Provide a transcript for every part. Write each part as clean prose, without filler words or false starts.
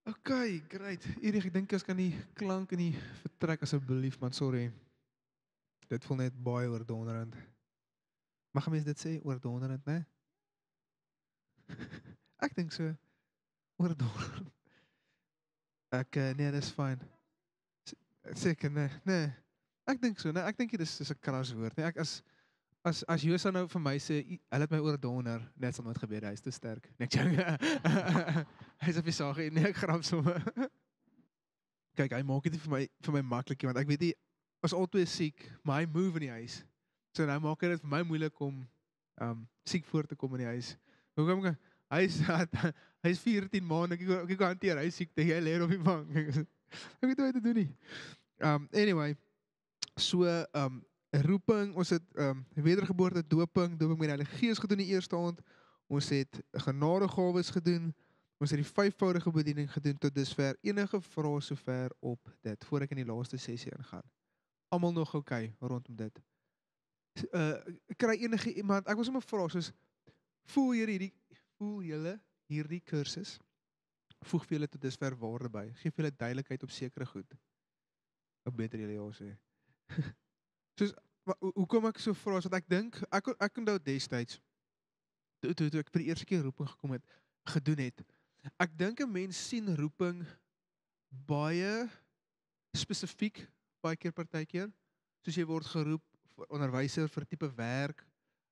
Okay, great. Erik, ek dink ons kan die klank in die vertrek asseblief, man, sorry. Dit voel net baie oordonderend. Mag 'n mens dit sê, oordonderend, né? Ek dink so, oordonderend. Nee, dis fyn. Seker, nee. Ek dink so, nee, ek dink dit is 'n kras woord, nee. Ek as Josa nou vir my sê, hulle het my oordonder, net sal nooit gebeur, hy is te sterk. Net jou. Hy is op die saag, nee, ek grap sommer. Kyk, hy maak dit vir my maklik, want ek weet nie, ons albei is siek, maar hy move in die huis. So nou maak dit vir my moeilik om siek voor te kom in die huis. Hoekom? Hy is 14 maande, ek kan hanteer, hy is siek, jy lê op die bank. Ek weet nie wat te doen nie. Anyway, so 'n roeping, ons het wedergeboorte, doping met die Heilige Gees gedoen die eerste aand. Ons het genadegawes gedoen. Ons het die 5voudige bediening gedoen tot dusver. Enige vrae sover op dit voor ek in die laaste sessie ingaan. Almal nog okay rondom dit. Kry enige iemand, ek wil sommer vra soos voel julle hierdie kursus voeg vir julle tot dusver waarde by? Gee vir julle duidelikheid op sekere goed? Ek beter julle ja sê. Soos hoekom ek so vra is want ek dink ek onthou destyds toe ek vir die eerste keer roeping gekom het, gedoen het. Ek dink 'n mens sien roeping baie spesifiek baie keer partykeer. Soos jy word geroep vir onderwyser vir 'n tipe werk.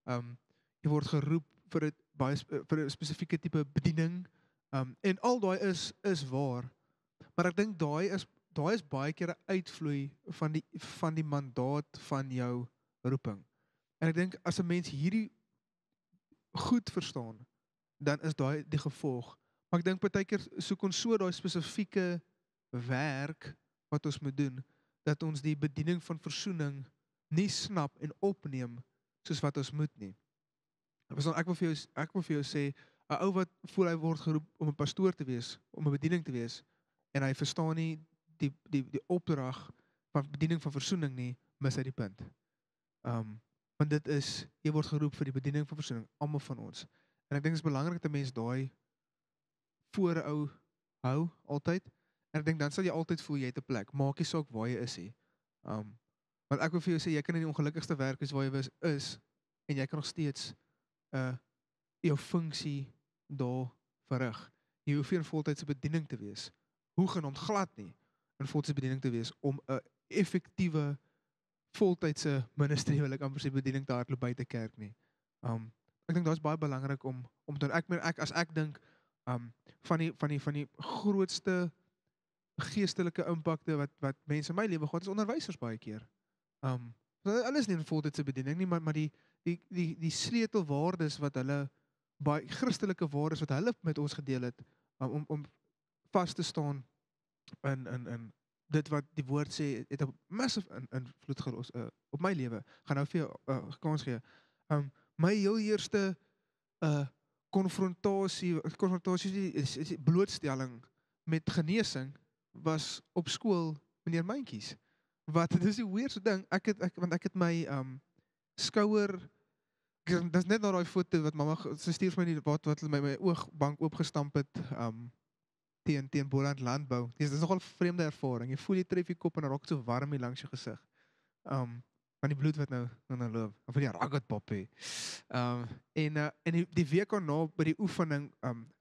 Jy word geroep vir 'n spesifieke tipe bediening. En al daai is waar. Maar ek dink daai is baie keer 'n uitvloei van die mandaat van jou roeping. En ek dink as 'n mens hierdie goed verstaan, dan is daai die gevolg. Maar ek dink partykeer soek ons so daai spesifieke werk wat ons moet doen, dat ons die bediening van versoening nie snap en opneem soos wat ons moet nie. Ek wil vir jou sê, 'n ou wat voel hy word geroep om 'n pastoor te wees, om 'n bediening te wees, en hy verstaan nie die opdrag van bediening van versoening nie, mis hy die punt. Want dit is, jy word geroep vir die bediening van versoening, almal van ons. En ek dink dit is belangrik dat 'n mens daai voor 'n ou hou, altyd. En ek dink dan sal jy altyd voel jy het 'n plek, maak nie saak waar jy is nie. Want ek wil vir jou sê, jy kan in die ongelukkigste werk wees waar jy is, en jy kan nog steeds jou funksie daar verrig. Jy hoef nie in voltydse bediening te wees, hoegenaamd glad nie, in voltydse bediening te wees, om 'n effektiewe voltydse ministerie, wil ek amper sê, bediening te hardloop buite kerk nie. Ek dink dit is baie belangrik om te doen. As ek dink van die grootste geestelike impakte wat mense in my lewe gehad, is onderwysers baie keer. Hulle is nie in voltydse bediening nie, maar die sleutelwaardes wat hulle, baie Christelike waardes wat hulle met ons gedeel het, om vas te staan in dit wat die woord sê, het 'n massive invloed gelos op my lewe. Gaan nou vir jou kans gee. My heel eerste konfrontasie blootstelling met genesing was op skool, meneer Myntjies. Dit is die weirdste ding, want ek het my skouer, dit is net na daai foto wat mamma, sy stuur vir my wat hulle my oogbank oopgestamp het, teen Boland Landbou. Dit is nogal 'n vreemde ervaring. Jy voel jy tref jy kop en dan raak dit so warm hier langs jou gesig. Van die bloed wat nou loop, of van die ragged pop hê. En die week daarna by die oefening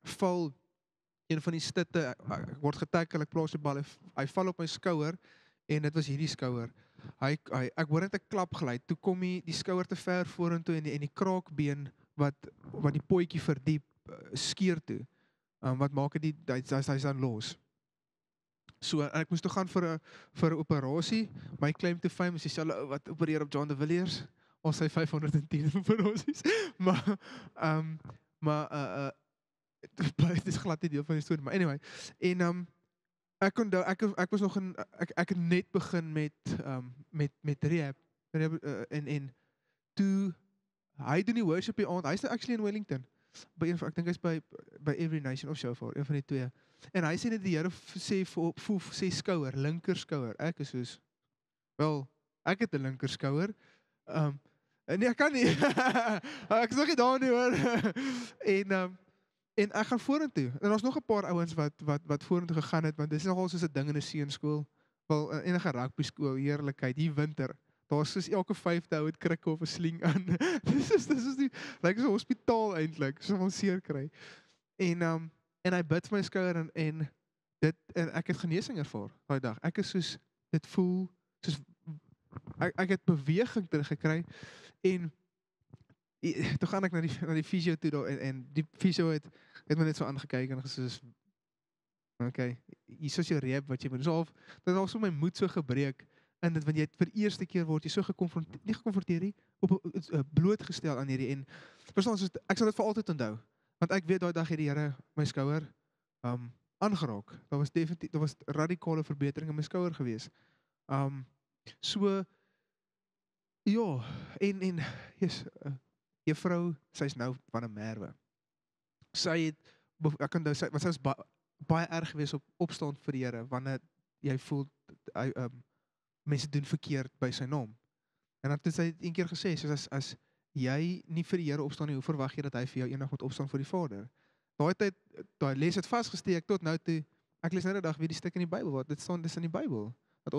val een van die stutte, ek word getackle, ek plaas die bal, hy val op my skouer, en dit was hierdie skouer. Ek hoor net 'n klap geluid, toe kom die skouer te ver vorentoe, en die kraakbeen wat die potjie verdiep, skeer toe. Wat maak hy's dan los. So, ek moes toe gaan vir 'n operasie. My claim to fame is dieselfde ou wat opereer op John de Villiers, ons sy 510 operasies. Maar dit is glad nie deel van die storie, maar anyway. En ek onthou, ek was nog ek het net begin met rehab, en toe hy doen die worship die aand, hy's actually in Wellington. Ek dink hy's by Every Nation of so far, een van die twee. En hy sê net die Here sê skouer, linker skouer. Ek is soos, wel, ek het 'n linker skouer. Nee, ek kan nie. Ek is nog nie daar nie hoor. En ek gaan vorentoe. En daar's nog 'n paar ouens wat vorentoe gegaan het, want dis nogal soos 'n ding in 'n seunskool. Wel enige rugby skool, heerlikheid, hier winter. Daar's soos elke 5de ou het krikke of 'n sling aan. Dis is die lyk so 'n hospitaal eintlik, so van seer kry. En hy bid vir my skouer en ek het genesing ervaar daai dag. Ek is soos dit voel soos ek het beweging teruggekry en toe gaan ek na die fisio toe daar en die fisio het my net so aangekyk en gesê okay, hier is jou rehab wat jy moet. So dit het al so my moed so gebreek in dit want jy vir eerste keer word jy so nie gekonfronteer nie, blootgestel aan hierdie en verstaan soos ek sal dit vir altyd onthou. Want ek weet daai dag het die Here my skouer aangeraak. Daar was radikale verbetering in my skouer gewees. So ja, en juffrou, sy's nou van 'n Merwe. Sy het ek onthou sy was baie erg geweest op opstaan vir die Here wanneer jy voel mense doen verkeerd by sy naam. En dan het sy een keer gesê soos as jy nie vir die Here opstaan nie, hoe verwag jy dat hy vir jou eendag moet opstaan vir die Vader? Daai les het vasgesteek tot nou toe. Ek lees nou die dag weer die stuk in die Bybel wat dit staan dis in die Bybel dat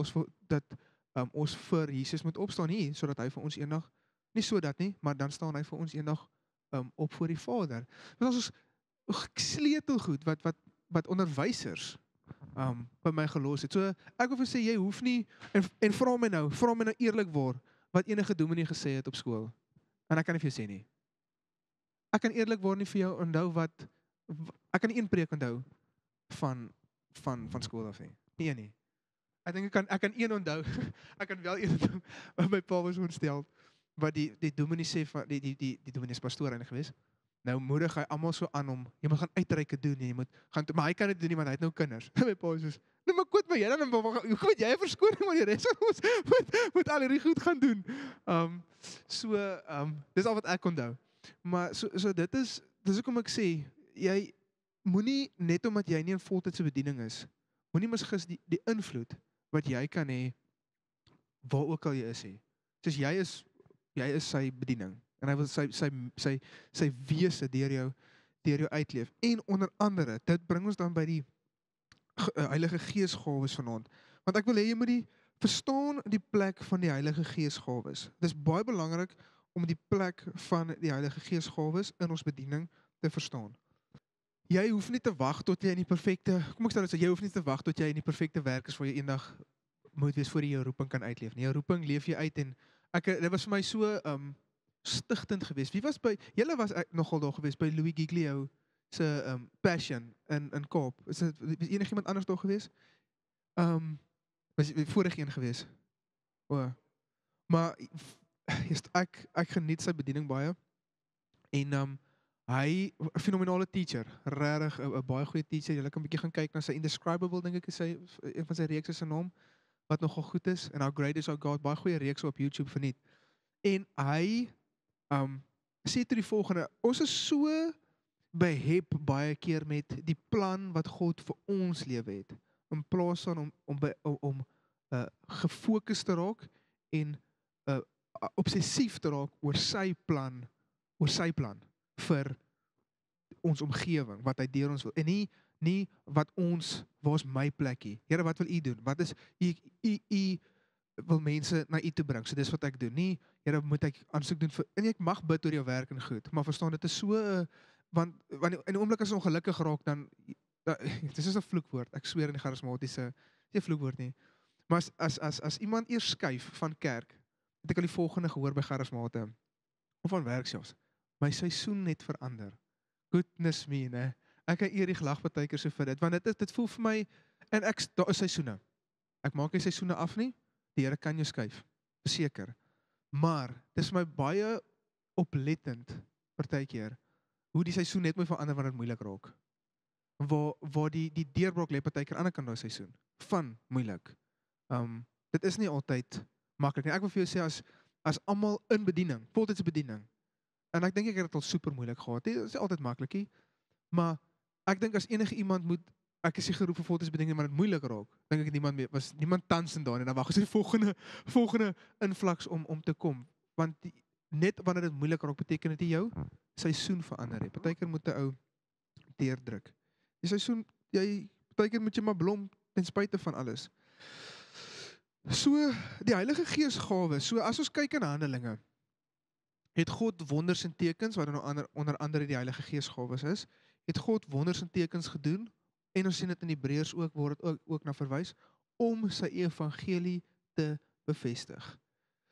ons vir Jesus moet opstaan hier sodat hy vir ons eendag nie sodat nie, maar dan staan hy vir ons eendag op voor die Vader. Dit is sleutelgoed wat onderwysers by my gelos het. So ek wil vir sê jy hoef nie en vra my nou eerlikwaar wat enige dominee gesê het op skool. En ek kan nie vir jou sê nie. Ek kan eerlikwaar nie vir jou onthou ek kan nie een preek onthou van skool af nie. Nee nie. Ek dink ek kan een onthou. Ek kan wel een onthou wat my pa was ontstel wat die dominee sê van die dominee is pastoor eintlik geweest. Nou moedig hy almal so aan om jy moet gaan uitreike doen en jy moet gaan maar hy kan dit doen nie want hy het nou kinders. My pa is soos nee maar koet my jy dan hoe moet jy verskoning maar die res van ons moet al hierdie goed gaan doen. Dis al wat ek onthou. Maar so dis hoekom ek sê jy moenie net omdat jy nie in voltydse bediening is, moenie misgis die invloed wat jy kan hê waar ook al jy is hê. Soos jy is sy bediening en hy wil sy wese deur jou uitleef. En onder andere, dit bring ons dan by die Heilige Gees gawes vanaand. Want ek wil hê jy moet verstaan die plek van die Heilige Gees gawes. Dis baie belangrik om die plek van die Heilige Gees gawes in ons bediening te verstaan. Jy hoef nie te wag tot jy in die perfekte, kom ek sê dit so, jy hoef nie te wag tot jy in die perfekte werk is waar jy eendag moet wees voor jy jou roeping kan uitleef. Nie, jou roeping leef jy uit en dit was vir my so stigtend geweest. Julle was nogal daar geweest by Louis Giglio se Passion in Kaap. Is enigiemand anders daar geweest? Was vorige een geweest? Maar ek geniet sy bediening baie. En hy 'n fenominale teacher, regtig 'n baie goeie teacher. Julle kan 'n bietjie gaan kyk na sy Indescribable dink ek is een van sy reekse se naam wat nogal goed is en How Great Is Our God, baie goeie reeks op YouTube verniet. En hy sê toe die volgende, ons is so behep baie keer met die plan wat God vir ons lewe het, in plaas van om gefokus te raak en obsessief te raak oor sy plan vir ons omgewing, wat hy deur ons wil, en nie wat waar is my plekkie, Here wat wil u doen, wat is u wil mense na u toe bring, so dis wat ek doen, nie, Here moet ek aansoek doen, en ek mag bid oor jou werk en goed, maar verstaan, dit is so, want in die oomblik as ons ongelukkig raak, dan, dit is 'n vloekwoord, ek sweer in die charismatiese, nie 'n vloekwoord nie, maar as iemand eers skuif van kerk, het ek al die volgende gehoor by charismate, of van werk selfs, my seisoen net verander, goodness me, ne, ek kan eerig lag partykeer so vir dit, want dit voel vir my, en daar is seisoene, ek maak nie seisoene af nie, die Here kan jou skuif, verseker, maar, dit is my baie oplettend, partykeer, hoe die seisoen net moet verander, wanneer het moeilik raak, waar die deurbraak lê partykeer aan die kant daai seisoen, van moeilik, dit is nie altyd maklik nie, ek wil vir jou sê, as almal in bediening, voltydse bediening, en ek dink ek het dit al super moeilik gehad, dit is altyd maklik nie, maar ek dink as enige iemand ek is nie geroep vir voltydse bediening, maar dit moeilik raak, dink ek niemand tans in daar, en dan wag as die volgende invloeks om te kom, want net wanneer dit moeilik raak, beteken dit nie jou seisoen verander nie. Partykeer moet 'n ou deurdruk. Die seisoen, partykeer moet jy maar blom ten spyte van alles. So, die Heilige Gees gawe, so as ons kyk in Handelinge, het God wonders en tekens, wat onder andere die Heilige Gees gawes is, het God wonders en tekens gedoen, en ons sien dit in Hebreërs ook, word ook na verwys, om sy evangelie te bevestig.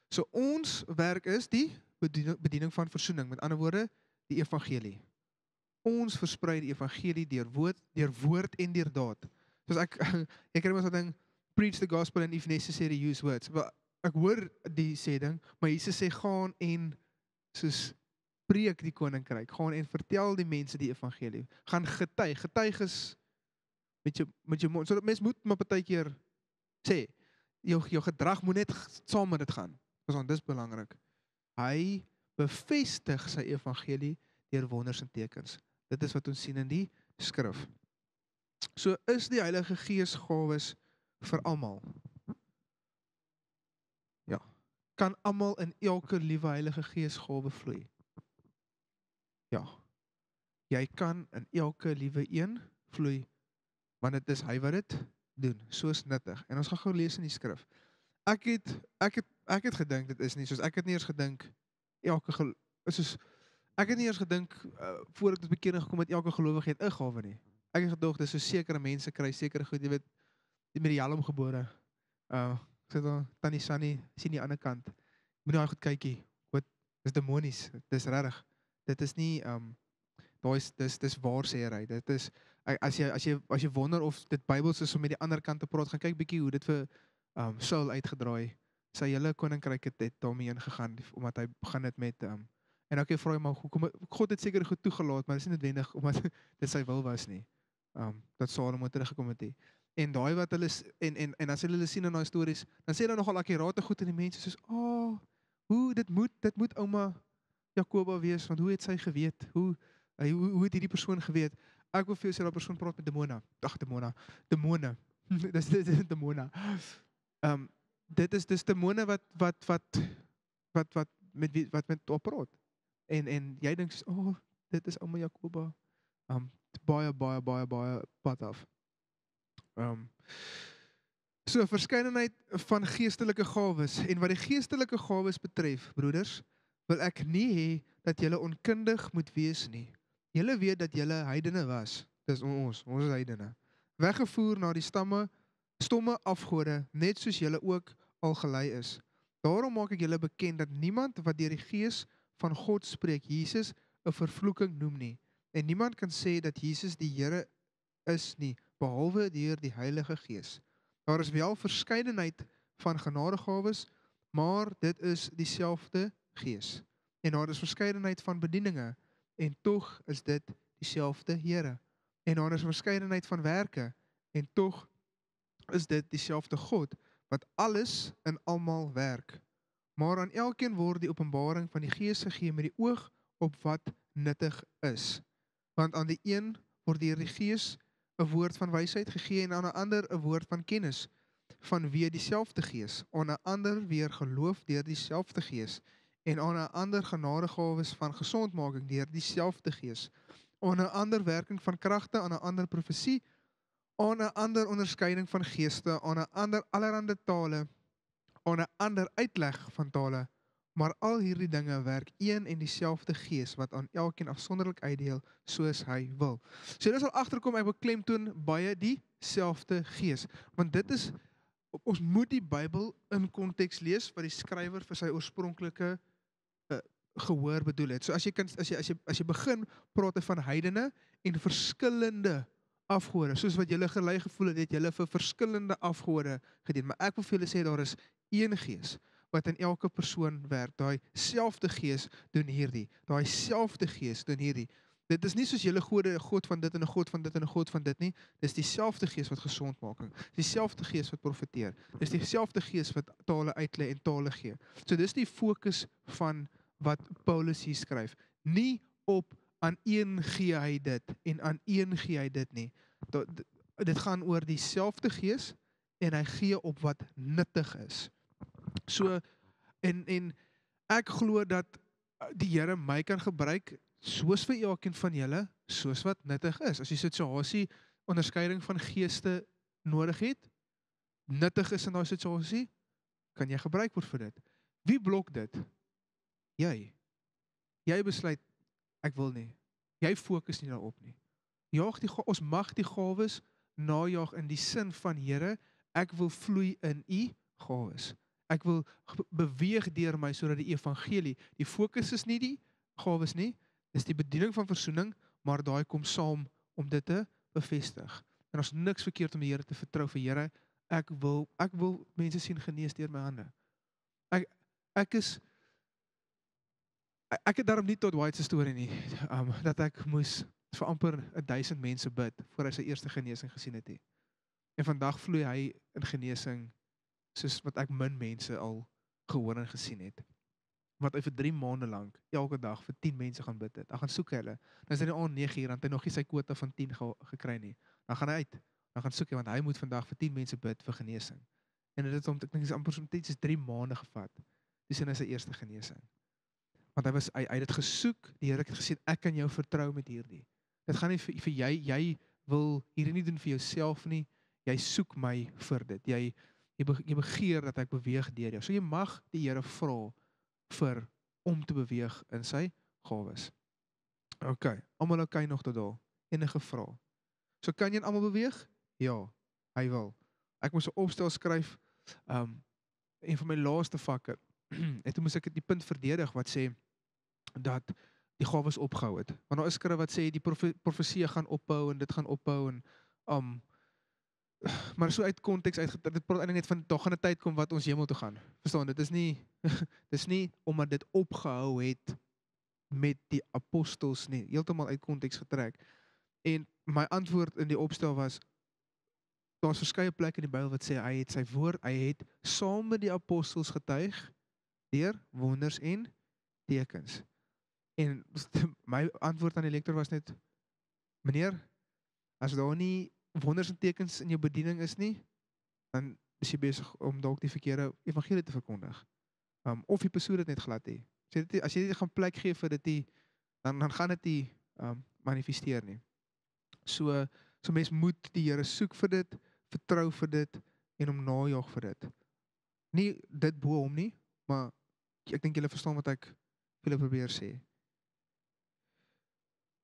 So ons werk is die bediening van versoening, met ander woorde, die evangelie. Ons versprei die evangelie deur woord en deur daad. Soos ek kry mos dat ding, preach the gospel and if necessary use words. Maar ek hoor die sê ding, maar Jesus sê gaan en soos preek die koninkryk, gaan en vertel die mense die evangelie. Gaan getuig is met jou mond. So dat mens moet maar partykeer sê, jou gedrag moet net saam met dit gaan. Want dis belangrik. Hy bevestig sy evangelie deur wonders en tekens. Dit is wat ons sien in die skrif. So is die Heilige Gees gawes vir almal. Ja. Kan almal in elke liewe Heilige Gees gawe vloei? Ja. Jy kan in elke liewe een vloei, want dit is hy wat dit doen. So is nuttig. En ons gaan gou lees in die skrif. Ek het gedink, dit is nie, soos ek het nie eers gedink, ek het nie eers gedink, voor ek tot bekering gekom het, elke gelowige het 'n gawe nie. Ek het gedog, dis so sekere mense kry, sekere goed, jy weet, die met die helm gebore. Sê dan, Tannie Sunny, sien die ander kant. Moet nou goed kykie, wat, dis demonies, dis regtig. Dit is nie, dis waarsêery, dit is, as jy wonder of dit Bybels is om met die ander kant te praat, gaan kyk bietjie hoe dit vir Saul uitgedraai, sy hele koninkryk het daarmee ingegaan, omdat hy begin het met, en ek vra jy maar, God het seker goed toegelaat, maar dit is nie noodwendig, omdat dit sy wil was nie, dat Salomo teruggekom het. En daai wat hulle, en as hulle sien in daai stories, dan sê hulle nogal akkurate goed in die mense, soos, hoe, dit moet ouma Jakoba wees, want hoe het sy geweet, hoe het hierdie persoon geweet, ek wil vir jou sê, dat persoon praat met demone, dis demone, dit is dis demone wat met opraat, en jy dink, dit is ouma Jakoba, baie pad af. So, verskeidenheid van geestelike gawes, en wat die geestelike gawes betref, broeders, wil ek nie hê dat julle onkundig moet wees nie. Julle weet dat julle heidene was, dis ons is heidene, weggevoer na die stomme afgode, net soos julle ook al gelei is. Daarom maak ek julle bekend dat niemand wat deur die Gees van God spreek, Jesus 'n vervloeking noem nie. En niemand kan sê dat Jesus die Here is nie, behalwe deur die Heilige Gees. Daar is wel verskeidenheid van genadegawes, maar dit is dieselfde Gees. En daar is verskeidenheid van bedieninge, en tog is dit dieselfde Here. En daar is verskeidenheid van werke, en tog is dit dieselfde God, wat alles in almal werk. Maar aan elkeen word die openbaring van die Gees gegee met die oog op wat nuttig is. Want aan die een word deur die Gees 'n woord van wysheid gegee en aan 'n ander 'n woord van kennis, vanweë dieselfde Gees, aan 'n ander weer geloof deur dieselfde Gees, en aan 'n ander genadegawes van gesondmaking deur dieselfde Gees, aan 'n ander werking van kragte, aan 'n ander profesie, aan 'n ander onderskeiding van geeste, aan 'n ander allerhande tale, aan 'n ander uitleg van tale, maar al hierdie dinge werk een en dieselfde Gees, wat aan elkeen afsonderlik uitdeel, soos hy wil. So dit sal agterkom, ek beklemtoon baie dieselfde Gees, want dit is, ons moet die Bybel in konteks lees, wat die skrywer vir sy oorspronklike gehoor bedoel het. So as jy begin, praat hy van heidene en verskillende afgode, soos wat julle gelei gevoel het julle vir verskillende afgode gedien, maar ek wil vir julle sê, daar is een Gees, wat in elke persoon werk, daai selfde Gees doen hierdie, daai selfde Gees doen hierdie. Dit is nie soos julle gode, 'n God van dit en 'n God van dit en 'n God van dit nie, dis dieselfde Gees wat gesondmaking, dieselfde Gees wat profeteer, dis dieselfde Gees wat tale uitlei en tale gee. So dis die fokus van wat Paulus hier skryf, nie op aan een gee hy dit, en aan een gee hy dit nie. Dit gaan oor dieselfde Gees, en hy gee op wat nuttig is. So, en ek glo dat die Here my kan gebruik soos vir elkeen van julle, soos wat nuttig is. As die situasie onderskeiding van geeste nodig het, nuttig is in daai situasie, kan jy gebruik word vir dit. Wie blok dit? Jy. Jy besluit, ek wil nie. Jy fokus nie daarop nie. Ons mag die gawes najaag in die sin van Here, ek wil vloei in u gawes. Ek wil beweeg deur my sodat die evangelie, die fokus is nie die gawes nie, dis die bediening van versoening, maar daai kom saam om dit te bevestig. En ons niks verkeerd om die Here te vertrou vir Here, ek wil mense sien genees deur my hande. Ek het daarom nie tot White se storie nie, dat ek moes vir amper 1000 mense bid, voor hy sy eerste genesing gesien het nie. En vandag vloei hy in genesing, soos wat ek min mense al gehoor en gesien het. Wat hy vir 3 maande lank, elke dag vir 10 mense gaan bid het. Dan gaan soek hulle. Dan is hy die aand 9 uur, dan het hy nog nie sy quota van 10 gekry nie. Dan gaan hy uit. Dan gaan soek hy, want hy moet vandag vir 10 mense bid vir genesing. En dit het hom, ek dink, is amper soms 3 maande gevat. Dis in sy eerste genesing. Want hy het dit gesoek, die Here het gesê, ek kan jou vertrou met hierdie. Dit gaan nie vir jy wil hierdie nie doen vir jouself nie, jy soek my vir dit. Jy begeer dat ek beweeg deur jou. So jy mag die Here vra vir om te beweeg in sy gawes. OK, almal okay nog tot daar. Enige vrae? So kan jy in almal beweeg? Ja, hy wil. Ek moes 'n opstel skryf, een van my laaste vakke. En toe moes ek die punt verdedig wat sê dat die gawes opgehou het. Want daar is skrif wat sê die profesie gaan ophou en dit gaan ophou en maar so uit konteks dit praat eintlik net van daar gaan 'n tyd kom wat ons hemel toe gaan. Verstaan, dit is nie dis nie omdat dit opgehou het met die apostels nie, heeltemal uit konteks getrek. En my antwoord in die opstel was, daar's verskeie plekke in die Bybel wat sê hy het sy woord, hy het saam met die apostels getuig deur wonders en tekens. En my antwoord aan die lektor was net, meneer, as daar nie wonders en tekens in jou bediening is nie, dan is jy besig om dalk die verkeerde evangelie te verkondig. Of jy persoon dit net glad hê. As jy dit gaan plek gee vir dit, dan gaan dit nie manifesteer nie. So mens moet die Here soek vir dit, vertrou vir dit en hom najaag vir dit. Nie dit bo hom nie, maar ek dink julle verstaan wat ek wil probeer sê.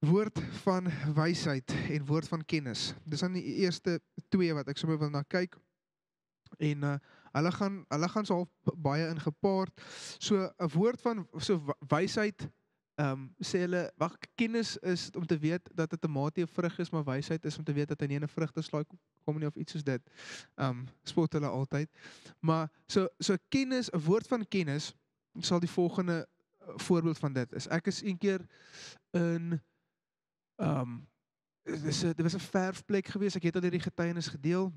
Woord van wysheid en woord van kennis. Dis dan die eerste 2 wat ek sommer wil na kyk. En hulle gaan so baie ingepaard. So 'n woord van wysheid, sê hulle, kennis is om te weet dat dit 'n mate vrug is, maar wysheid is om te weet dat hy nie 'n vrugteslaai kom nie of iets soos dit. Spot hulle altyd. Maar so kennis, 'n woord van kennis, sal die volgende voorbeeld van dit is. Ek is een keer in dit was 'n verfplek geweest, ek het al hierdie getuienis gedeel,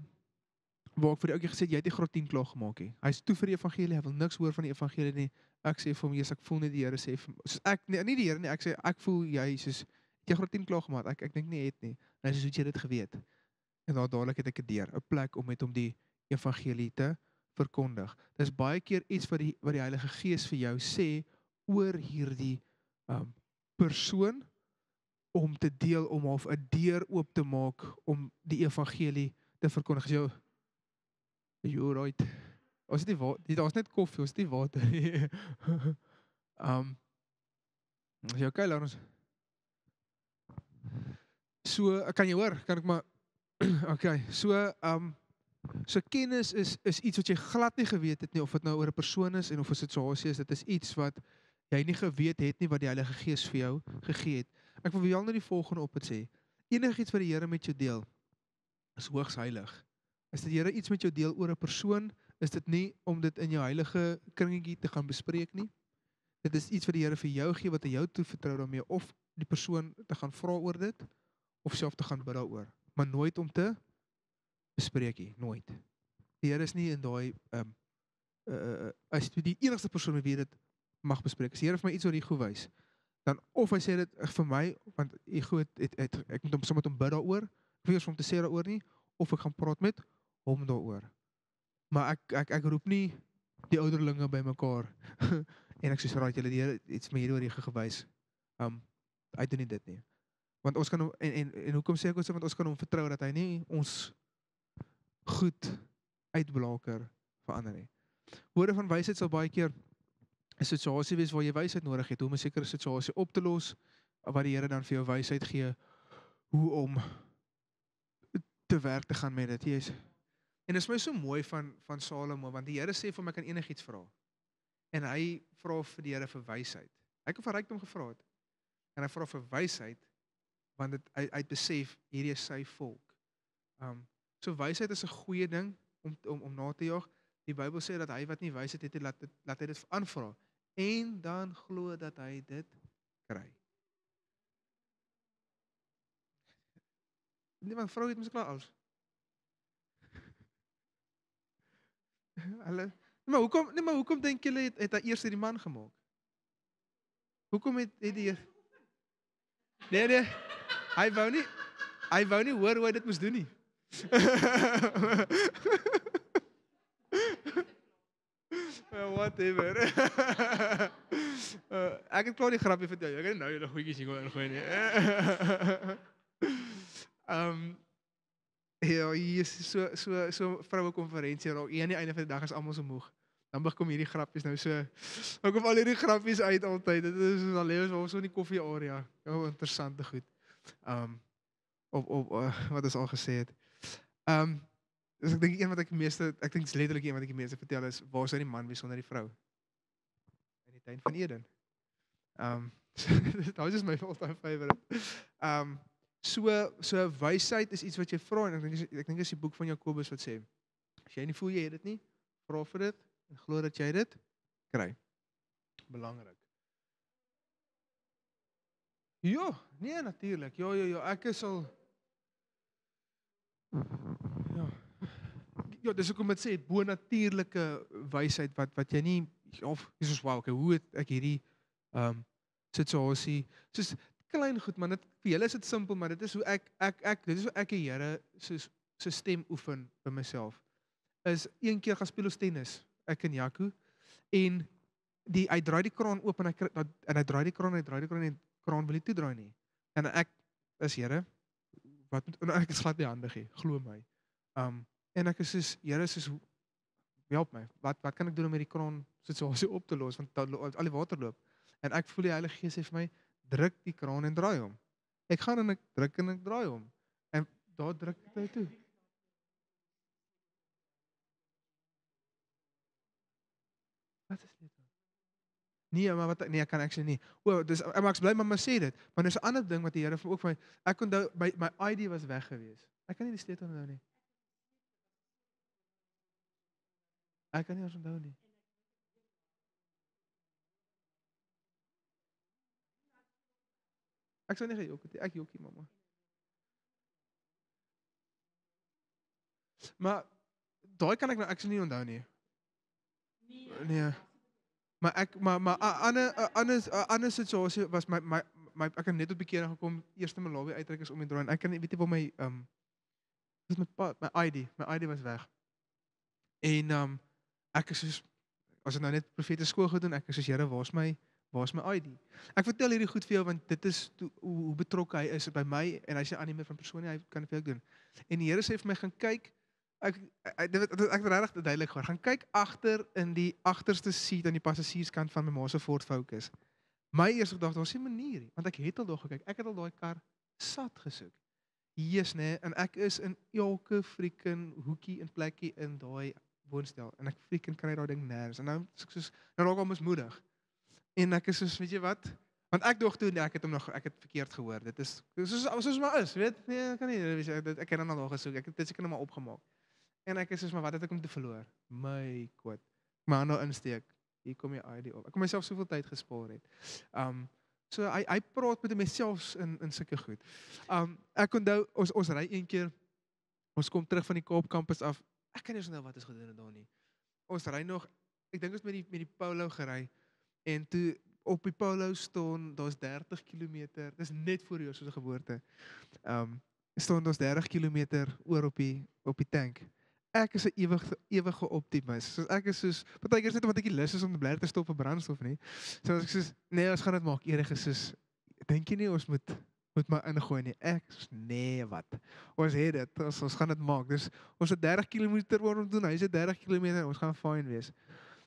waar ek vir die ouetjie gesê het, jy het die graad 10 klaar gemaak nie. Hy is toe vir die evangelie, hy wil niks hoor van die evangelie nie. Ek sê vir hom, Jesus, ek voel net die Here sê, soos ek, nie die Here nie, ek sê, ek voel jy, soos, het jy graad 10 klaar gemaak? Ek dink nie het nie. En hy sê, hoe het jy dit geweet? En dadelik het ek dit deur, 'n plek om met hom die evangelie te verkondig. Dis baie keer iets wat die Heilige Gees vir jou sê, oor hierdie persoon, om te deel, om half 'n deur oop te maak, om die evangelie te verkondig. You're right. Daar's net koffie, ons het nie water nie. Is jy okay, Laurens? So, kan jy hoor? Kan ek maar okay. So kennis is iets wat jy glad nie geweet het nie, of dit nou oor 'n persoon is en of 'n situasie is, dit is iets wat jy nie geweet het nie, wat die Heilige Gees vir jou gegee het. Ek wil jou nou die volgende op het sê. Enigiets wat die Here met jou deel, is hoogs heilig. As die Here iets met jou deel oor 'n persoon, is dit nie om dit in jou heilige kringetjie te gaan bespreek nie. Dit is iets wat die Here vir jou gee, wat hy jou toevertrou daarmee, of die persoon te gaan vra oor dit, of self te gaan bid daaroor. Maar nooit om te bespreek nie, nooit. Die Here is nie in daai, as die enigste persoon met wie dit mag bespreek. As die Here vir my iets oor ego wys, dan of hy sê dit vir my, want ego ek moet hom sommer met hom bid daaroor, ek weet om te sê daaroor nie, of ek gaan praat met hom daaroor. Maar ek roep nie die ouderlinge by mekaar En ek sê, right, julle die Here iets my hierdie gewys. Hy doen nie dit nie. Want ons kan hom, en hoekom sê ek ons, want ons kan hom vertrou dat hy nie ons goed uitblaker verander nie. Woorde van wysheid sal baie keer 'n situasie wees waar jy wysheid nodig het, om 'n sekere situasie op te los, wat die Here dan vir jou wysheid gee, hoe om te werk te gaan met dit. Yes. En dit is my so mooi van Salomo, want die Here sê vir my kan enigiets vra. En hy vra vir die Here vir wysheid. Hy het vir rykdom gevra het. En hy vra vir wysheid, want hy het besef, hierdie is sy volk. So wysheid is 'n goeie ding om na te jaag. Die Bybel sê dat hy wat nie wysheid het, laat hy dit aanvra. En dan glo dat hy dit kry. Nee, maar vrou het mos klaar alles. Hulle, maar hoekom dink julle het hy eers die man gemaak? Hoekom het die Nee, hy wou nie hoor hoe hy dit moes doen nie. Whatever. Ek het klaar die grapie vertel. Ek het nou julle goedjies hier ingooi nie. Ja, hier is so vroue konferensie raak. Aan die einde van die dag is almal so moeg. Dan kom hierdie grappies nou so. Dan kom al hierdie grappies uit altyd. Dit is al lewe so in die koffie area. Oh, interessante goed. Wat is al gesê het. Dus ek dink ek dink letterlik een wat ek die meeste vertel is, waar sou die man wees sonder die vrou? In die tuin van Eden. Dit is my all-time favorite. So wysheid is iets wat jy vra, en ek dink is die boek van Jakobus wat sê, as jy nie voel jy het dit nie, vra vir dit, en glo dat jy dit kry. Belangrik. Ja, nee, natuurlijk. Ja, ek is al... Ja, dis ook om het sê, bo-natuurlike wysheid, wat jy nie, of, soos, wow, okay, hoe het ek hierdie situasie, soos, klein goed, man, vir julle is dit simpel, maar dit is hoe dit is hoe ek die Here so stem oefen by myself, is een keer gaan speel ons tennis, ek en Jaco, en hy draai die kraan oop, en hy draai die kraan, en die kraan wil nie toedraai nie, en ek is Here, ek is glad nie handig hê, glo my, en ek is soos, Here, soos, help my, wat kan ek doen om hierdie kraan situasie op te los, want al die water loop, en ek voel die Heilige Gees sê vir my, druk die kraan en draai hom. Ek gaan en ek druk en ek draai hom. En daar druk ek hy toe. Wat is dit dan? Nee, maar ek kan actually nie. Maar ek bly maar sê dit. Maar dis 'n ander ding wat die Here ook vir my, ek onthou, my ID was weg gewees. Ek kan nie die sleutel onthou nie. Ek kan nie eens onthou nie. Ek sou nie gejok het, ek jokkie, mamma. Maar, daai kan ek nou actually nie onthou nie. Nee. Maar ander situasie was my ek het net op bekering gekom, eerste my lobby uitreik is om die draai, en ek kan nie, weet jy waar my, dit is my ID was weg. En, ek is soos, as ek nou net profete skool gedoen, ek is soos, Here, waar is my ID? Ek vertel hierdie goed vir jou, want dit is hoe betrokke hy is by my, en hy sê aan nie meer van persoon, hy kan dit vir jou doen. En die Here sê vir my, gaan kyk, ek het regtig duidelik gehoor, gaan kyk agter in die agterste seat aan die passasierskant van my ma se Ford Focus. My eerste gedagte was, 'n manier nie, want ek het al daar gekyk, ek het al daai kar sat gesoek. Yes, nee, en ek is in elke freaking hoekie en plekkie in daai woonstel, en ek freaking kry daai ding nergens, en nou raak ek al mismoedig. En ek is soos, weet jy wat? Want ek dog toe, nee, ek het verkeerd gehoor. Dit is soos maar is, weet? Nee, ek kan nie, ek het dan al gesoek, ek het dit seker nou maar opgemaak. En ek is soos, maar wat het ek om te verloor? My God. My hand nou insteek, hier kom jy ID op. Ek kon myself soveel tyd gespaar het. So hy praat met myself in sulke goed. Ek onthou, ons ry een keer, ons kom terug van die Kaap kampus af, ek kan nie eens onthou wat is gedoen daar nie. Ons ry nog, ek dink ons met die Polo gery, en toe op die Polo staan, daar's 30 kilometer, dis net voor jou soos 'n geboorte, staan ons 30 kilometer oor op die tank, ek is 'n ewige optimis. So ek is soos partykeer is net wat ek nie lus is om te bly te stop vir brandstof nie. So as ek soos nee, ons gaan dit maak. Eerig is soos dink jy nie ons moet maar ingooi nie. Ek soos nee, wat? Ons het dit. Ons gaan dit maak. Dus ons het 30 km waarom doen. Hy sê 30 km, ons gaan fine wees.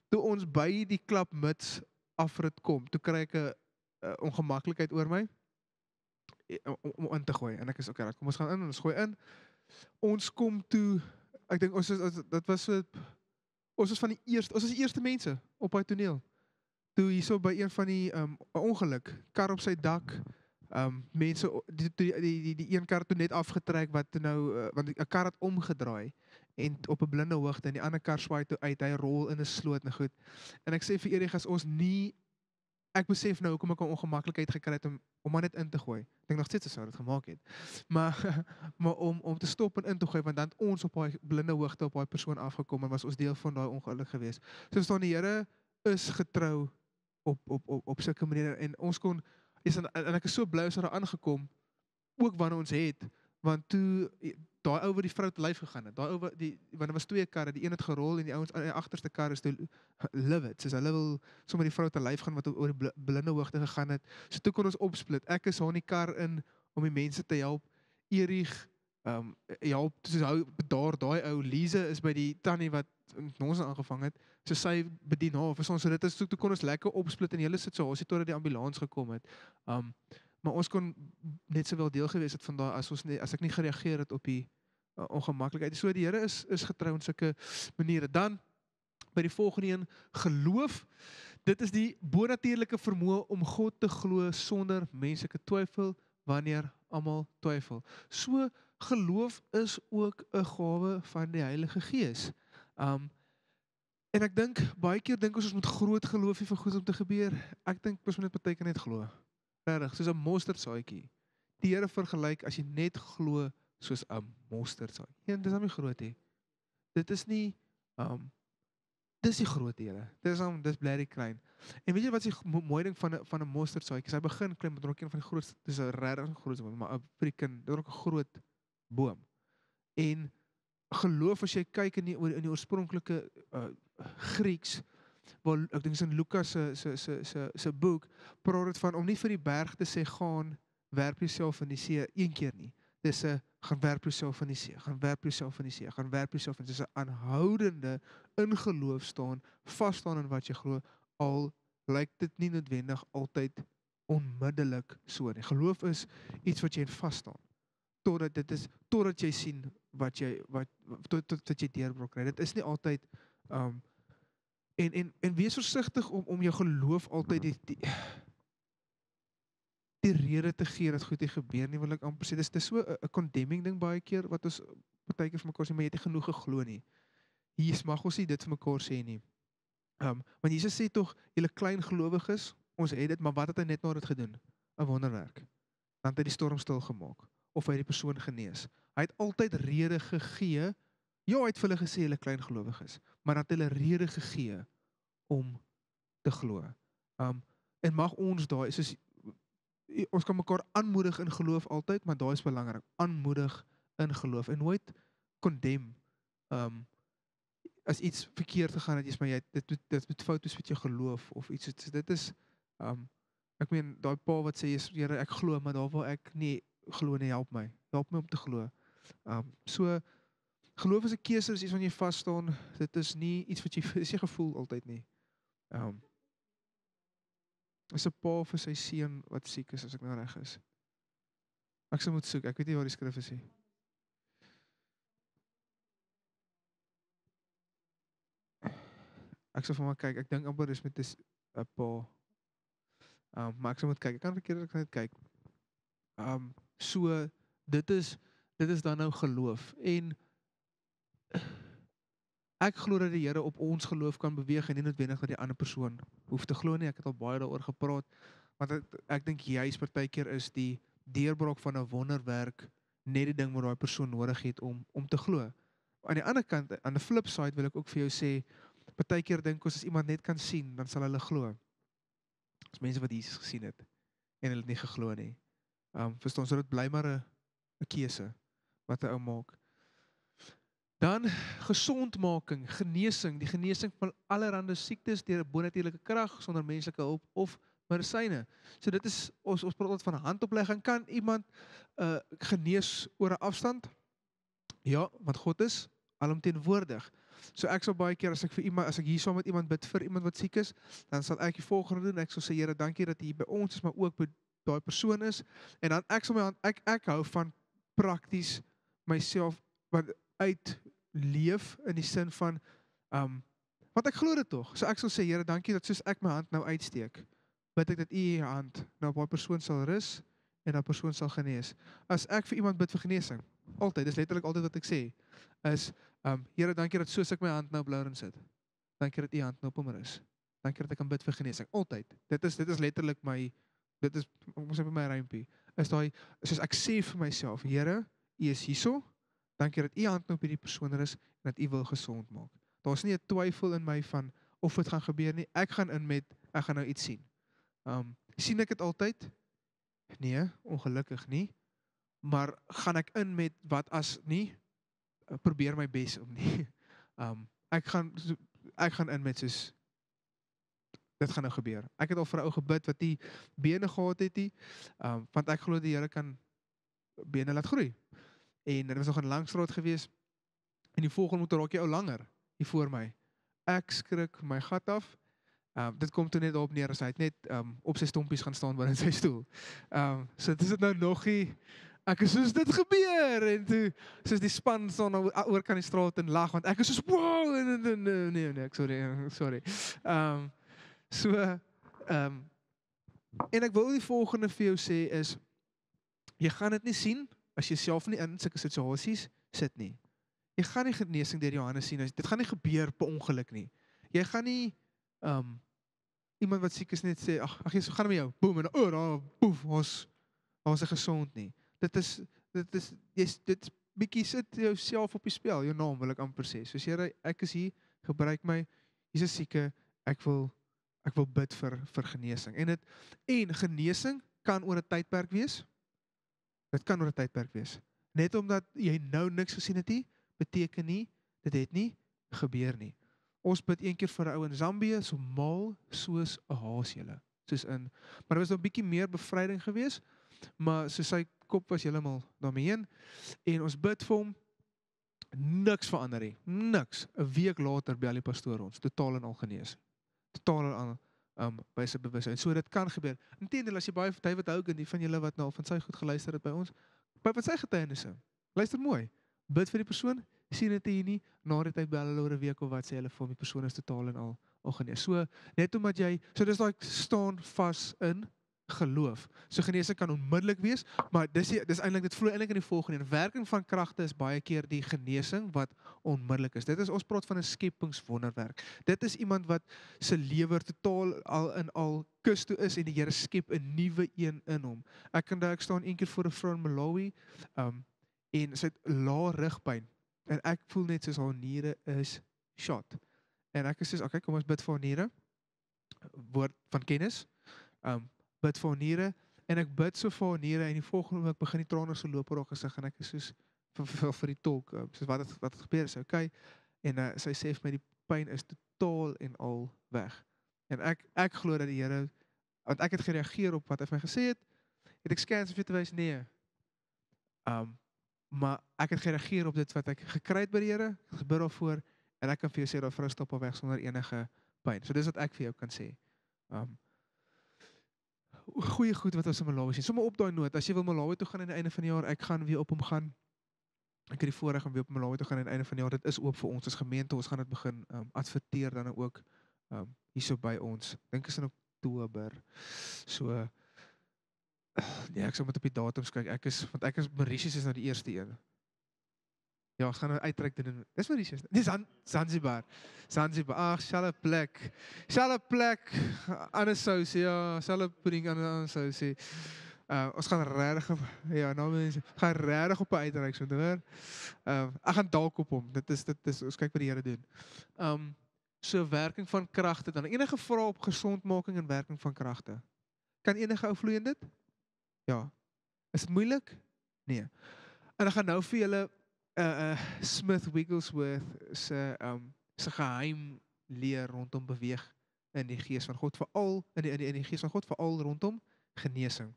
Toe ons by die klapmuts afrit kom, toe kry ek 'n ongemaklikheid oor my om in te gooi. En ek is okay, kom ons gaan in en ons gooi in. Ons kom toe, ek dink dit was so ons was die eerste mense op daai toneel. Toe hierso by een van die 'n ongeluk, kar op sy dak, mense die een kar toe net afgetrek wat toe nou want 'n kar het omgedraai en op 'n blinde hoogte en die ander kar swaai toe uit, hy rol in 'n sloot en goed. En ek sê vir Erik as ons nie ek besef nou hoekom ek 'n ongemaklikheid gekry het om maar net in te gooi. Ek dink nog steeds sou dit gemaak het. Maar maar om te stop en in te gooi want dan ons op daai blinde hoogte op daai persoon afgekom en was ons deel van daai ongeluk geweest. So staan die Here is getrou op sulke maniere en ons kon en ek is so bly ons het daar aangekom ook wanneer ons het want toe daai ou wat die vrou te lyf gegaan het. Daai ou wat want daar was twee karre, die een het gerol en die ouens aan die agterste kar is toe live it. Soos hulle wil sommer die vrou te lyf gaan wat oor die blinde hoogte gegaan het. So toe kon ons opsplit. Ek is aan die kar in om die mense te help. Erich help soos hou daai ou Lise is by die tannie wat ons aangevang het. So sy bedien haar vir ons. So dit is toe kon ons lekker opsplit in die hele situasie totdat die ambulans gekom het. Maar ons kon net sowel deel gewees het van daai as ek nie gereageer het op die ongemaklikheid. So die Here is getrou in sulke maniere. Dan by die volgende een, geloof. Dit is die bonatuurlike vermoë om God te glo sonder menslike twyfel wanneer almal twyfel. So geloof is ook 'n gawe van die Heilige Gees. En ek dink baie keer dink ons moet groot geloof hê vir goed om te gebeur. Ek dink ons moet net partykeer net glo. Regtig, soos 'n mosterdsaadjie. Die Here vergelyk as jy net glo soos 'n mosterdsaadjie. Ja, dis nie groot nie. Dit is nie dis die groot Here. Dis bly klein. En weet jy wat is die mooi ding van 'n mosterdsaadjie? Hy begin klein met ook een van die grootste, dis 'n regtig groot boom, maar 'n freaking, dit is ook 'n groot boom. En geloof as jy kyk in die oorspronklike Grieks, waar ek dink is in Lukas se boek, praat dit van om nie vir die berg te sê gaan werp jouself in die see een keer nie. Dis 'n gaan werp jouself in die see, gaan werp jouself in die see, gaan werp jouself in die see. Dis 'n aanhoudende in geloof staan, vas staan in wat jy glo, al lyk dit nie noodwendig altyd onmiddellik so nie. Geloof is iets wat jy in vas staan totdat jy sien tot jy deurbraak kry. Dit is nie altyd en wees versigtig om jou geloof altyd die rede te gee dat goed nie gebeur nie, wil ek amper sê. Dis so 'n condemning ding baie keer wat ons baie keer vir mekaar sê, maar jy het nie genoeg geglo nie. Hier mag ons nie dit vir mekaar sê nie. Want Jesus sê tog, julle klein gelowiges, ons het dit, maar wat het hy net na dit gedoen? 'n Wonderwerk. Dan het hy die storm stil gemaak of hy die persoon genees. Hy het altyd rede gegee. Ja, hy het vir hulle gesê hulle klein gelowiges, maar dat hulle rede gegee om te glo. En mag ons daai soos ons kan mekaar aanmoedig in geloof altyd, maar daai is belangrik. Aanmoedig in geloof en nooit condemn as iets verkeerd gegaan het, maar dit met foute met jou geloof of iets. Dit is ek meen daai pa wat sê Here, ek glo, maar daar waar ek nie glo nie, help my om te glo. So geloof is 'n keuse, is iets wat jy vas staan. Dit is nie iets wat jy is nie gevoel altyd nie. Is 'n pa vir sy seun wat siek is, as ek nou reg is. Ek sou moet soek, ek weet nie waar die skrif is nie. Ek sou vir my kyk, ek dink amper is met 'n pa. Maar ek sou moet kyk, ek kan verkeerd ek net kyk. So dit is dan nou geloof en ek glo dat die Here op ons geloof kan beweeg en nie noodwendig dat die ander persoon hoef te glo nie. Ek het al baie daaroor gepraat, want ek dink juist partykeer is die deurbraak van 'n wonderwerk net die ding wat daai persoon nodig het om te glo. Aan die ander kant, aan die flip side wil ek ook vir jou sê, partykeer dink ons as iemand net kan sien, dan sal hulle glo. As mense wat Jesus gesien het en hulle het nie geglo nie. Verstaan, so dit bly maar 'n keuse wat 'n ou maak. Dan gesondmaking, genesing, die genesing van allerhande siektes deur 'n bonatuurlike krag sonder menslike hulp of medisyne. So dit is ons praat van handoplegging. Kan iemand genees oor 'n afstand? Ja, want God is alomteenwoordig. So ek sal baie keer as ek hier saam met iemand bid vir iemand wat siek is, dan sal ek die volgende doen. Ek sal sê Here, dankie dat U hier by ons is, maar ook by daai persoon is. En dan ek sal my hand ek hou van prakties myself wat uitleef in die sin van want ek glo dit tog. So ek sal sê Here, dankie dat soos ek my hand nou uitsteek, bid ek dat U hand nou op daai persoon sal rus en daai persoon sal genees. As ek vir iemand bid vir genesing, altyd, dis letterlik altyd wat ek sê, is Here, dankie dat soos ek my hand nou op Lauren sit, dankie dat U hand nou op hom rus. Dankie dat ek kan bid vir genesing. Altyd. Dit is letterlik dit is ons het by my rympie. Is daai soos ek sê vir myself, Here, U is hierso. Dankie dat U hand nou op hierdie persoon rus en dat U wil gesond maak. Daar's nie 'n twyfel in my van of dit gaan gebeur nie. Ek gaan nou iets sien. Sien ek dit altyd? Nee, ongelukkig nie. Maar gaan ek in met wat as nie? Probeer my bes om nie. Ek gaan in met soos dit gaan nou gebeur. Ek het al vir 'n ou gebid wat nie bene gehad het nie, want ek glo die Here kan bene laat groei. En dit was nog 'n lang straat gewees. En die volgende moet raak jy ou langer hier voor my. Ek skrik my gat af. Dit kom toe net daarop neer as hy net op sy stompies gaan staan binne sy stoel. So dis dit nou nog nie. Ek is soos dit gebeur en toe soos die span staan oor kan die straat en lag want ek is soos wow nee ek sorry. En ek wil die volgende vir jou sê is jy gaan dit nie sien as jy self nie in sulke situasies sit nie. Jy gaan nie genesing deur jou hande sien. Dit gaan nie gebeur per ongeluk nie. Jy gaan nie iemand wat siek is net sê ag jy gaan met jou boem en daar poef ons is gesond nie. Dit is bietjie sit jouself op die spel, jou naam wil ek amper sê. Soos Here, ek is hier, gebruik my. Hier's 'n sieke, ek wil bid vir genesing. En genesing kan oor 'n tydperk wees. Dit kan oor 'n tydperk wees. Net omdat jy nou niks gesien het nie, beteken nie dit het nie gebeur nie. Ons bid een keer vir 'n ou in Zambië, so mal soos 'n haas julle. Maar daar was 'n bietjie meer bevryding geweest, maar so sy kop was heeltemal daarmee heen en ons bid vir hom, niks verander nie, niks. 'n week later bel die pastoor ons, totaal en al genees. Totaal en al by sy bewusheid. So dit kan gebeur. Inteendeel, as jy baie van David Hogan, die van julle wat nou al van sy goed geluister het by ons, by sy getuienisse. Luister mooi. Bid vir die persoon, sien dit hier nie, na die tyd bel hulle oor 'n week of wat sê hulle vir hom, die persoon is totaal en al genees. So net omdat jy, so dis daai staan vas in geloof. So genesing kan onmiddellik wees, maar dis eintlik dit vloei eintlik in die volgende. En werking van kragte is baie keer die genesing wat onmiddellik is. Dit is ons praat van 'n skepingswonderwerk. Dit is iemand wat se lewer totaal al kus toe is en die Here skep 'n nuwe een in hom. Ek staan eendag voor 'n vrou in Malawi, en sy het lae rugpyn en ek voel net soos haar niere is shot. En ek is soos, okay, kom ons bid vir haar niere. Woord van kennis. Bid vir haar niere en ek bid so vir haar niere en die volgende oomblik begin die trane so loop oor haar gesig en ek is soos vir die tolk, soos wat het gebeur is, okay. En sy sê vir my die pyn is totaal en al weg. En ek glo dat die Here, want ek het gereageer op wat hy vir my gesê het ek scans vir te wys nee. Maar ek het gereageer op dit wat ek gekry het by die Here, gebid daarvoor en ek kan vir jou sê dat vrou stap al weg sonder enige pyn. So dis wat ek vir jou kan sê. Goeie goed wat ons in Malawi sien. Sommige op daai noot, as jy wil Malawi toe gaan aan die einde van die jaar, ek gaan weer op hom gaan. Ek het die voorreg om weer op Malawi toe gaan aan die einde van die jaar. Dit is oop vir ons as gemeente. Ons gaan dit begin adverteer dan ook hierso by ons. Dink is in Oktober. So nee, ek sal moet op die datums kyk. Want ek is Mauritius is nou die eerste een. Ja, ons gaan nou uittrek doen. Dis Mauritius. Nee, Zanzibar. Ag, selfe plek. Ander sousie, ja, selfe pudding ander sousie. Ons gaan regtig nou mense, gaan regtig op 'n uitreik so, hoor. Ek gaan dalk op hom. Dit is ons kyk wat die Here doen. So werking van kragte dan. Enige vrae op gesondmaking en werking van kragte. Kan enige ou vloei in dit? Ja. Is dit moeilik? Nee. En ek gaan nou vir julle Smith Wigglesworth se geheim leer rondom beweeg in die gees van God, veral in die gees van God, veral rondom genesing.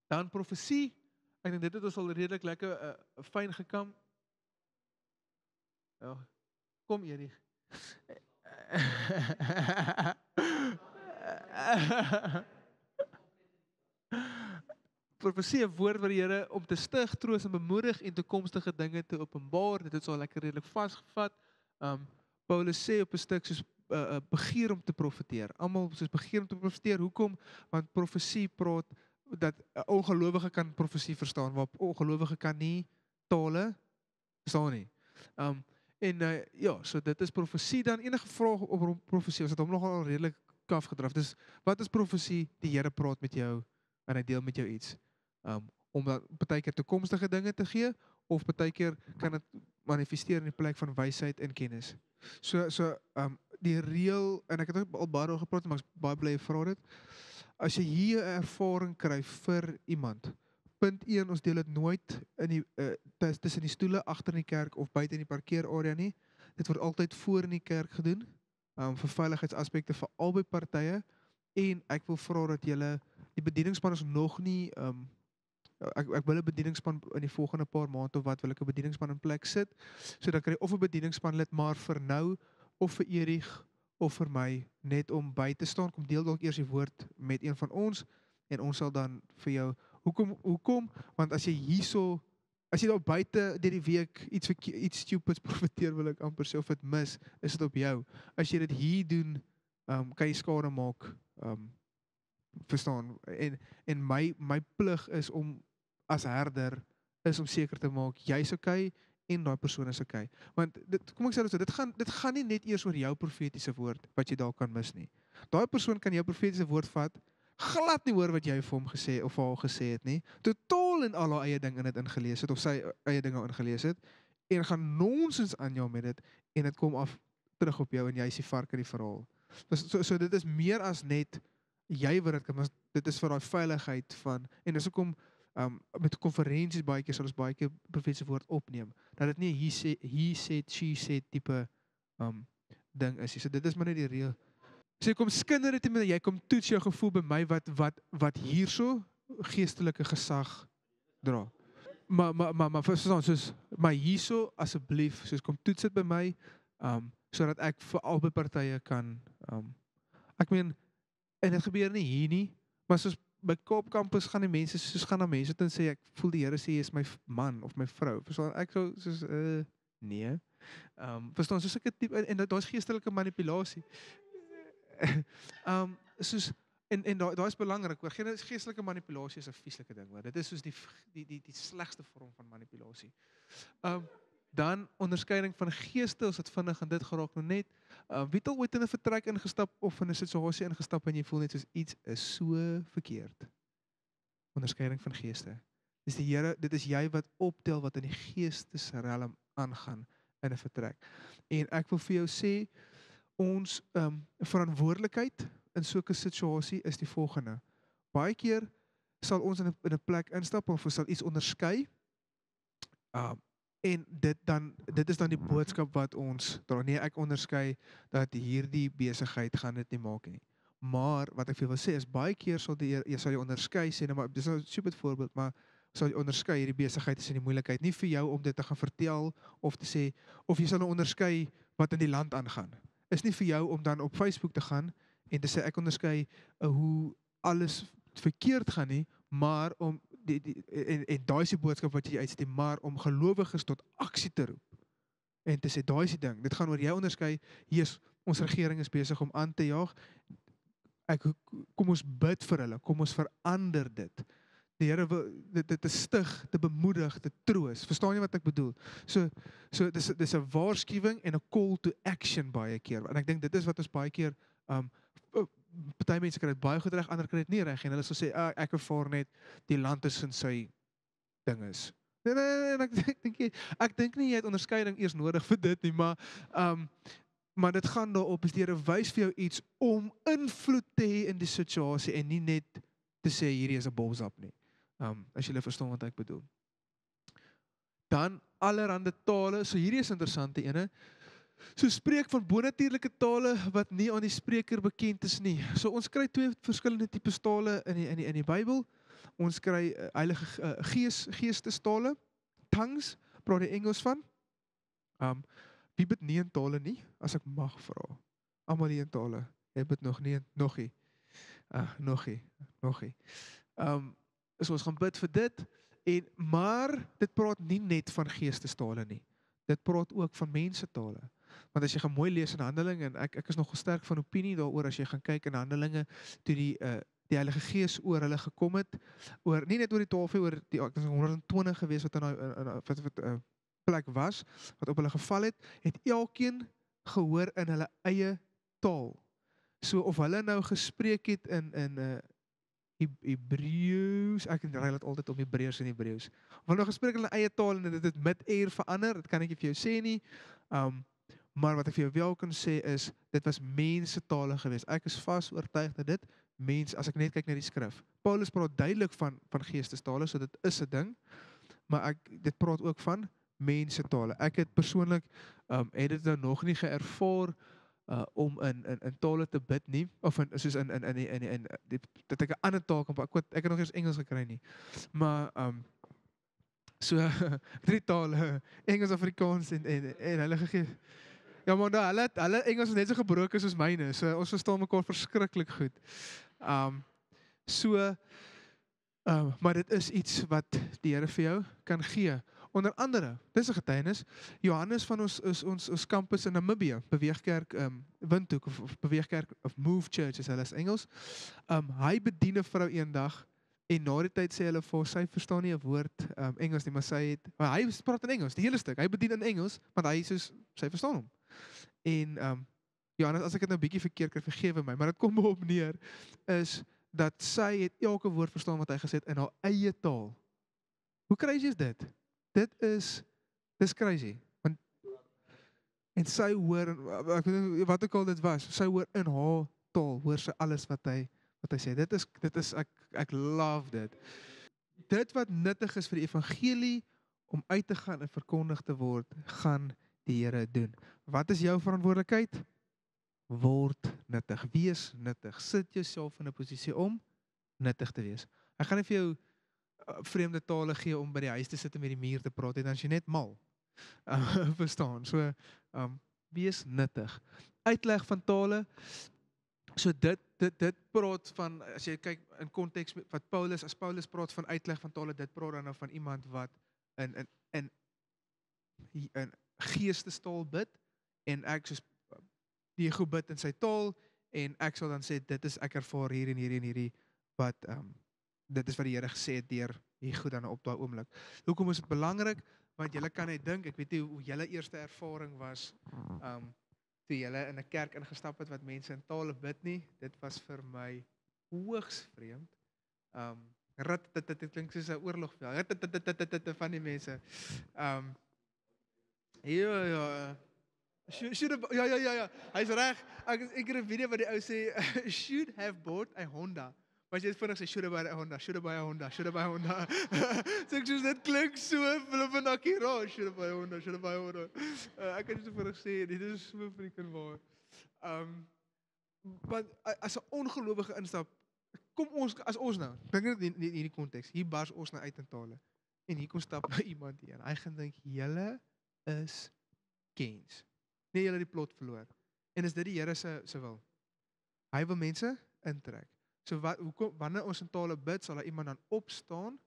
Dan profesie, ek dink dit het ons al redelik lekker fyn gekam. Ja, kom Erich. Profesie, 'n woord wat die Here om te stig, troos en bemoedig en toekomstige dinge te openbaar. Dit het so lekker redelik vasgevat. Paulus sê op 'n stuk soos begeer om te profeteer. Almal soos begeer om te profeteer. Hoekom? Want profesie praat dat 'n ongelowige kan profesie verstaan, waar ongelowige kan nie tale verstaan nie. Ja, so dit is profesie. Dan enige vrae oor profesie, ons het hom nogal redelik kaf gedraf. Dus wat is profesie? Die Here praat met jou en hy deel met jou iets. Om dan partykeer toekomstige dinge te gee, of partykeer kan dit manifesteer in die plek van wysheid en kennis. So die reël, en ek het al baie daaroor gepraat, maar ek is baie bly jy vra dit. As jy hier 'n ervaring kry vir iemand, punt 1, ons deel dit nooit in die tussen die stoele agter in die kerk of buite in die parkeerarea nie. Dit word altyd voor in die kerk gedoen, vir veiligheidsaspekte vir albei partye. En ek wil vra dat julle, die bedieningspan is nog nie, ek wil 'n bedieningspan in die volgende paar maande of wat, wil ek 'n bedieningspan in plek sit, so dan kry of 'n bedieningspan lid, maar vir nou, of vir Erich, of vir my, net om by te staan, kom deel dalk eers die woord met een van ons, en ons sal dan vir jou, hoekom? Want as jy daar buite deur die week iets stupids profeteer, wil ek amper sê, of dit mis, is dit op jou. As jy dit hier doen, kan jy skade maak, verstaan, en my plig is om, as herder, is om seker te maak, jy's okay, en daai persoon is okay. Want, kom ek sê dit so, dit gaan nie net eers oor jou profetiese woord, wat jy daar kan mis nie. Daai persoon kan jou profetiese woord vat, glad nie hoor wat jy vir hom gesê, of vir haar gesê het nie, totaal en al haar eie ding in dit ingelees het, of sy eie dinge ingelees het, en gaan nonsens aan jou met dit, en dit kom af, terug op jou, en jy is die vark in die verhaal. So dit is meer as net, jy wat dit kan, maar dit is vir daai veiligheid van, en dis hoekom met konferensies baie keer sal ons baie keer profetiese woord opneem, dat dit nie he said, she said type ding is. So dit is maar net die reël. So jy kom skinder dit met, jy kom toets jou gevoel by my wat hierso geestelike gesag dra. Maar verstaan, soos, maar hierso asseblief, soos kom toets dit by my, sodat ek vir albei partye kan, ek meen, en dit gebeur nie hier nie, maar soos by Kaap Campus gaan die mense, soos gaan na mense toe en sê, ek voel die Here sê, jy is my man of my vrou, verstaan, ek so, soos, nee, verstaan, soos ek het type, en daar is geestelike manipulasie, soos, en daar is belangrik, hoor, geestelike manipulasie is 'n vieslike ding, hoor, dit is soos die slegste vorm van manipulasie. Dan onderskeiding van geeste, ons het vinnig in dit geraak nou net, wie het al ooit in 'n vertrek ingestap, of in 'n situasie ingestap, en jy voel net soos iets is so verkeerd. Onderskeiding van geeste. Dis die Here, dit is jy wat optel wat in die geestesrealm aangaan in 'n vertrek. En ek wil vir jou sê, ons verantwoordelikheid in so 'n situasie is die volgende. Baie keer sal ons in 'n plek instap, of ons sal iets onderskei, en dit is dan die boodskap wat ons dra. Nee, ek onderskei dat hierdie besigheid gaan dit nie maak nie. Maar wat ek vir wil sê is, baie keer sal jy onderskei, sê nou maar, dis nou 'n stupid voorbeeld, maar sal jy onderskei, hierdie besigheid is in die moeilikheid, nie vir jou om dit te gaan vertel, of te sê, of jy sal nou onderskei wat in die land aangaan. Is nie vir jou om dan op Facebook te gaan, en te sê, ek onderskei hoe alles verkeerd gaan nie, maar om, en daai is die boodskap wat jy uitstem, maar om gelowiges tot aksie te roep, en te sê, daai is die ding, dit gaan oor jy onderskei, ons regering is besig om aan te jaag, kom ons bid vir hulle, kom ons verander dit, die Here wil dit te stig, te bemoedig, te troos, verstaan jy wat ek bedoel? So dis 'n waarskuwing en 'n call to action baie keer, en ek dink dit is wat ons baie keer, party mense kry dit baie goed reg, ander kry dit nie reg, en hulle sal sê, ek ervaar net, die land is in sy ding is. Nee, ek dink nie jy het onderskeiding eers nodig vir dit nie, maar dit gaan daarop, is die Here wys vir jou iets om invloed te hê in die situasie, en nie net te sê, hierdie is 'n bolsap nie. As julle verstaan wat ek bedoel. Dan allerhande tale, so hierdie is interessante ene, so spreek van bonatuurlike tale wat nie aan die spreker bekend is nie. So ons kry 2 verskillende tipes tale in die Bybel. Ons kry heilige geestestale, tongues, praat die Engels van. Wie bid nie in tale nie, as ek mag vra? Almal nie in tale. Jy bid nog nie. Nog nie. So ons gaan bid vir dit, maar dit praat nie net van geestestale nie. Dit praat ook van mensetale. Want as jy gaan mooi lees in Handelinge, en ek is nog sterk van opinie daaroor, as jy gaan kyk in Handelinge, toe die Heilige Gees oor hulle gekom het, nie net oor die tafel, oor die 120 gewees wat in die plek was, wat op hulle geval het elkeen gehoor in hulle eie taal. So of hulle nou gespreek het in Hebreëus, ek ry dit altyd om Hebreërs en Hebreëus. Of hulle nou gespreek in hulle eie taal en dit het mid-air verander, dit kan ek nie vir jou sê nie. Maar wat ek vir jou wel kan sê is, dit was mensetale geweest. Ek is vas oortuig dat dit as ek net kyk na die skrif. Paulus praat duidelik van geestestale, so dit is 'n ding, maar dit praat ook van mensetale. Ek het persoonlik het dit nou nog nie geervaar om in tale te bid nie, of soos dat ek 'n ander taal kan, ek het nog eers Engels gekry nie. Maar so 3 tale, Engels, Afrikaans en Heilige Gees. Ja, maar hulle Engels is net so gebroken soos myne, so ons verstaan mekaar verskriklik goed. Maar dit is iets wat die Here vir jou kan gee. Onder andere, dis 'n getuienis, Johannes van ons campus in Namibië, Beweegkerk Windhoek, of Beweegkerk of Move Church is hulle is Engels. Hy bedien 'n vrou eendag, en na die tyd sê hulle vir sy verstaan nie 'n woord Engels nie, maar hy praat in Engels, die hele stuk. Hy bedien in Engels, want sy verstaan hom. En Johannes, as ek dit nou bietjie verkeerd kry, vergewe my, maar dit kom op neer, is dat sy het elke woord verstaan wat hy gesê het in haar eie taal. Hoe crazy is dit? Dis crazy. En sy hoor, ek weet nie wat ook al dit was, sy hoor in haar taal, hoor sy alles wat hy sê. Dit is ek love dit. Dit wat nuttig is vir die evangelie, om uit te gaan en verkondig te word, gaan die Here doen. Wat is jou verantwoordelikheid? Word nuttig, wees nuttig, sit jouself in 'n posisie om nuttig te wees. Ek gaan nie vir jou vreemde tale gee om by die huis te sit en met die muur te praat, en dan is jy net mal. Verstaan, so wees nuttig. Uitleg van tale, so dit praat van, as jy kyk in konteks wat as Paulus praat van uitleg van tale, dit praat dan nou van iemand wat in geestestaal bid, en ek soos die goed bid in sy taal, en ek sal dan sê, ek ervaar hier en hierdie, wat dit is wat die Here gesê het deur hier goed dan op daai oomblik. Hoekom is dit belangrik? Want julle kan net dink, ek weet nie hoe julle eerste ervaring was, toe julle in 'n kerk ingestap het wat mense in tale bid nie. Dit was vir my hoogs vreemd. Dit klink soos 'n oorlogveld. Van die mense. Ja. Ja. Hy's reg. Ek het 'n video wat die ou sê, should have bought a Honda. Maar jy het vinnig sê, should have bought a Honda. So ek soos, dit klink so flippend akuraat, should have bought a Honda. Ek kan nie so vinnig sê, dit is so freaking waar. Want as 'n ongelowige instap, as ons nou, dink net in hierdie konteks, hier bars ons nou uit in tale, en hier kom stap nou iemand hier, en hy gaan dink, julle is kens. Nee, julle die plot verloor. En is dit die Here se wil? Hy wil mense intrek. So wanneer ons in tale bid, sal iemand dan opstaan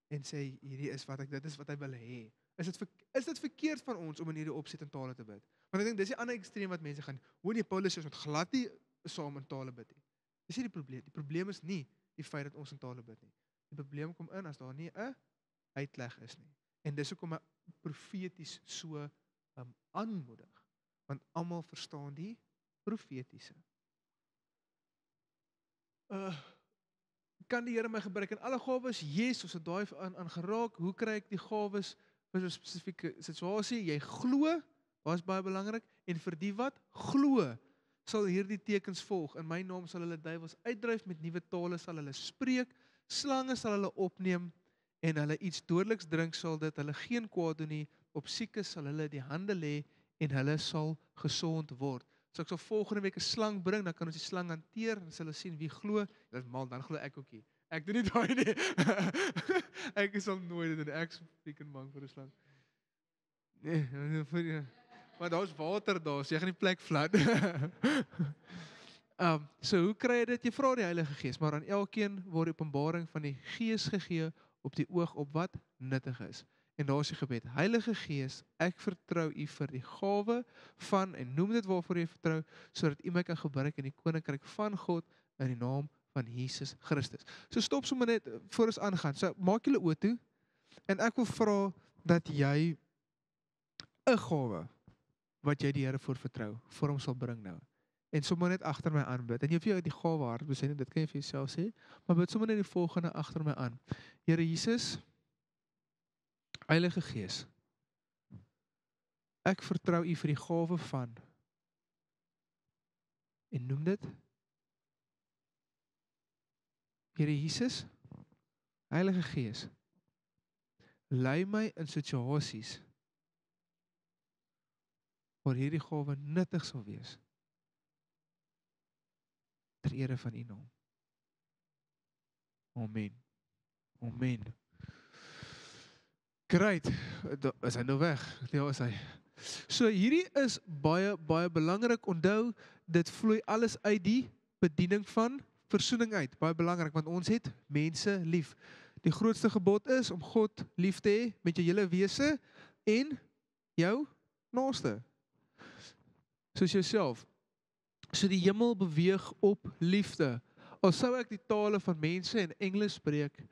en sê, dit is wat hy wil hê. Is dit verkeerd van ons om in hierdie opset in tale te bid? Want ek dink dis die ander ekstreem wat mense gaan, die Paulus sê ons moet glad nie saam in tale bid nie. Dis nie die probleem. Die probleem is nie die feit dat ons in tale bid nie. Die probleem kom in as daar nie 'n uitleg is nie. En dis hoekom profeties so aanmoedig. Want almal verstaan die profetiese. Kan die Here my gebruik in alle gawes? Yes, ons het daai aan geraak. Hoe kry ek die gawes vir 'n spesifieke situasie? Jy glo, was baie belangrik, en vir die wat glo, sal hierdie tekens volg. In my naam sal hulle duiwels uitdryf, met nuwe tale sal hulle spreek, slange sal hulle opneem, en hulle iets dodeliks drink, sal dit hulle geen kwaad doen nie. Op siekes sal hulle die hande lê en hulle sal gesond word. So ek sal volgende week 'n slang bring, dan kan ons die slang hanteer en hulle sien wie glo. Dit mal, dan glo ek ook nie. Ek doen nie daai nie. Ek sal nooit dit doen. Ek is freaking bang vir 'n slang. Nee, maar daar's water daar, so jy gaan die plek flat. So hoe kry jy dit? Jy vra die Heilige Gees, maar aan elkeen word die openbaring van die Gees gegee op die oog op wat nuttig is. En daar is die gebed. Heilige Gees, ek vertrou U vir die gawe van, en noem dit waarvoor jy vertrou, sodat U my kan gebruik in die koninkryk van God in die naam van Jesus Christus. So stop sommer net voor ons aangaan. So maak julle oë toe en ek wil vra dat jy 'n gawe wat jy die Here voor vertrou, vir hom sal bring nou. En sommer net agter my aan bid. En jy hoef jy die gawe hard te sê, dit kan jy vir jouself sê, maar bid sommer net die volgende agter my aan. Here Jesus, Heilige Gees, ek vertrou U vir die gawe van, en noem dit, Here Jesus, Heilige Gees, lei my in situasies waar hierdie gawe nuttig sal wees ter ere van U naam. Amen. Amen. Great. Is hy nou weg? Ja, is hy. So hierdie is baie belangrik. Onthou, dit vloei alles uit die bediening van versoening uit. Baie belangrik, want ons het mense lief. Die grootste gebod is om God lief te hê met jou hele wese en jou naaste. Soos jouself. So die hemel beweeg op liefde. Al sou ek die tale van mense in Engels spreek,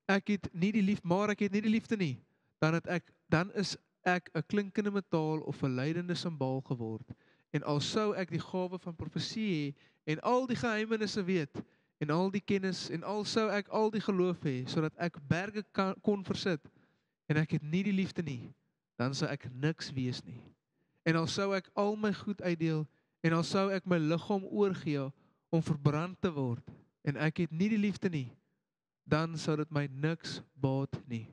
ek het nie die liefde, maar ek het nie die liefde nie, dan is ek 'n klinkende metaal of 'n leidende simbaal geword. En al sou ek die gawe van profesie hê en al die geheimenisse weet en al die kennis en al sou ek al die geloof hê sodat ek berge kon versit en ek het nie die liefde nie, dan sou ek niks wees nie. En al sou ek al my goed uitdeel en al sou ek my liggaam oorgee om verbrand te word en ek het nie die liefde nie, dan sou dit my niks baat nie.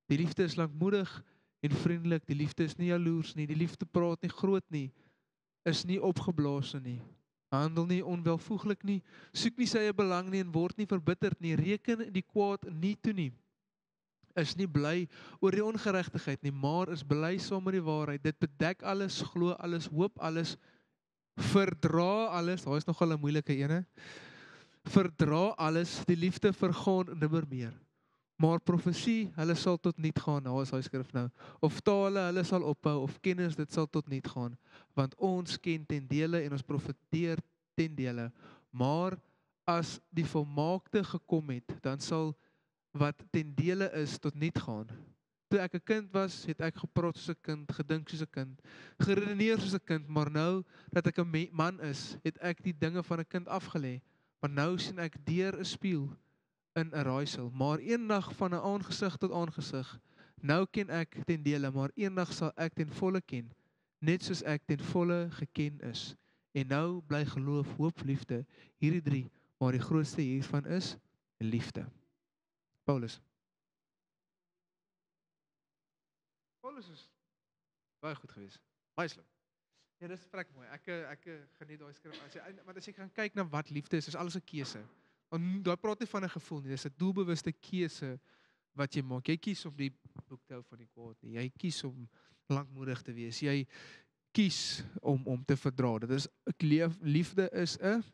Die liefde is lankmoedig en vriendelik, die liefde is nie jaloers nie, die liefde praat nie groot nie, is nie opgeblaas nie, handel nie onwelvoeglik nie, soek nie sy eie belang nie en word nie verbitterd nie, reken die kwaad nie toe nie, is nie bly oor die ongeregtigheid nie, maar is bly saam met die waarheid. Dit bedek alles, glo alles, hoop alles, verdra alles. Daar is nogal 'n moeilike ene. Verdra alles, die liefde vergaan nimmer meer. Maar profesie, hulle sal tot niet gaan. Nou is hy skrif nou. Of tale, hulle sal ophou, of kennis, dit sal tot niet gaan. Want ons ken ten dele en ons profeteer ten dele. Maar as die volmaakte gekom het, dan sal wat ten dele is tot niet gaan. Toe ek 'n kind was, het ek gepraat soos 'n kind, gedink soos 'n kind, geredeneer soos 'n kind, maar nou dat ek 'n man is, het ek die dinge van 'n kind afgelê. Want nou sien ek deur 'n spieël in 'n raaisel, maar eendag van 'n aangesig tot aangesig. Nou ken ek ten dele, maar eendag sal ek ten volle ken, net soos ek ten volle geken is. En nou bly geloof, hoop, liefde, hierdie 3, maar die grootste hiervan is liefde. Paulus is baie goed geweest. Baie slim. Ja, dis vrek mooi. Ek geniet daai skrif. Want as jy gaan kyk na wat liefde is alles 'n keuse. Daar praat nie van 'n gevoel nie, dis 'n doelbewuste keuse wat jy maak. Jy kies om die boek te hou van die kwaad nie. Jy kies om lankmoedig te wees. Jy kies om te verdra. Dit is liefde is 'n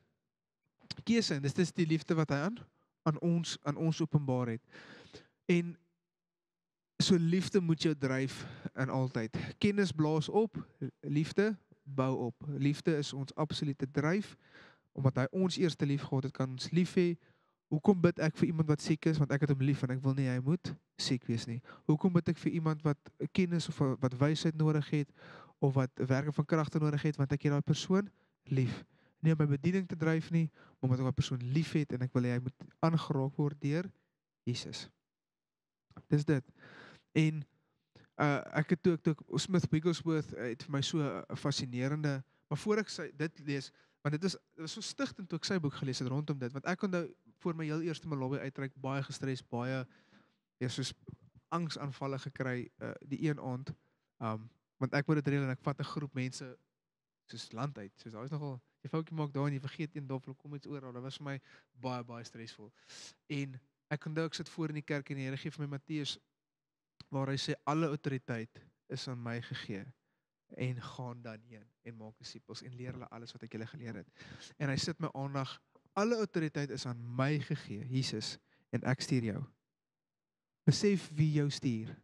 keuse en dit is die liefde wat hy aan ons openbaar het. En so liefde moet jou dryf in altyd. Kennis blaas op, liefde bou op. Liefde is ons absolute dryf, omdat hy ons eerste lief gehad het, kan ons lief hê. Hoekom bid ek vir iemand wat siek is? Want ek het hom lief en ek wil nie hy moet siek wees nie. Hoekom bid ek vir iemand wat kennis of wat wysheid nodig het, of wat werke van kragte nodig het, want ek het daai persoon lief. Nie om my bediening te dryf nie, maar omdat ek daai persoon lief het en ek wil hê hy moet aangeraak word deur Jesus. Dis dit. En ek het toe Smith Wigglesworth het vir my so 'n fascinerende, maar voor ek dit lees, want dit was so stigtend toe ek sy boek gelees het rondom dit, want ek onthou voor my heel eerste Malawi uitreik baie gestres, baie soos angsaanvalle gekry die een aand. Want ek wou dit reël en ek vat 'n groep mense soos land uit. Soos daar is nogal jy foutjie maak daar en jy vergeet een doffel kom iets oor. Dit was vir my baie stresvol. En ek onthou ek sit voor in die kerk en die Here gee vir my Matteus waar hy sê alle autoriteit is aan my gegee en gaan dan heen en maak disippels en leer hulle alles wat ek julle geleer het. En hy sit my aandag, alle autoriteit is aan my gegee, Jesus, en ek stuur jou. Besef wie jou stuur.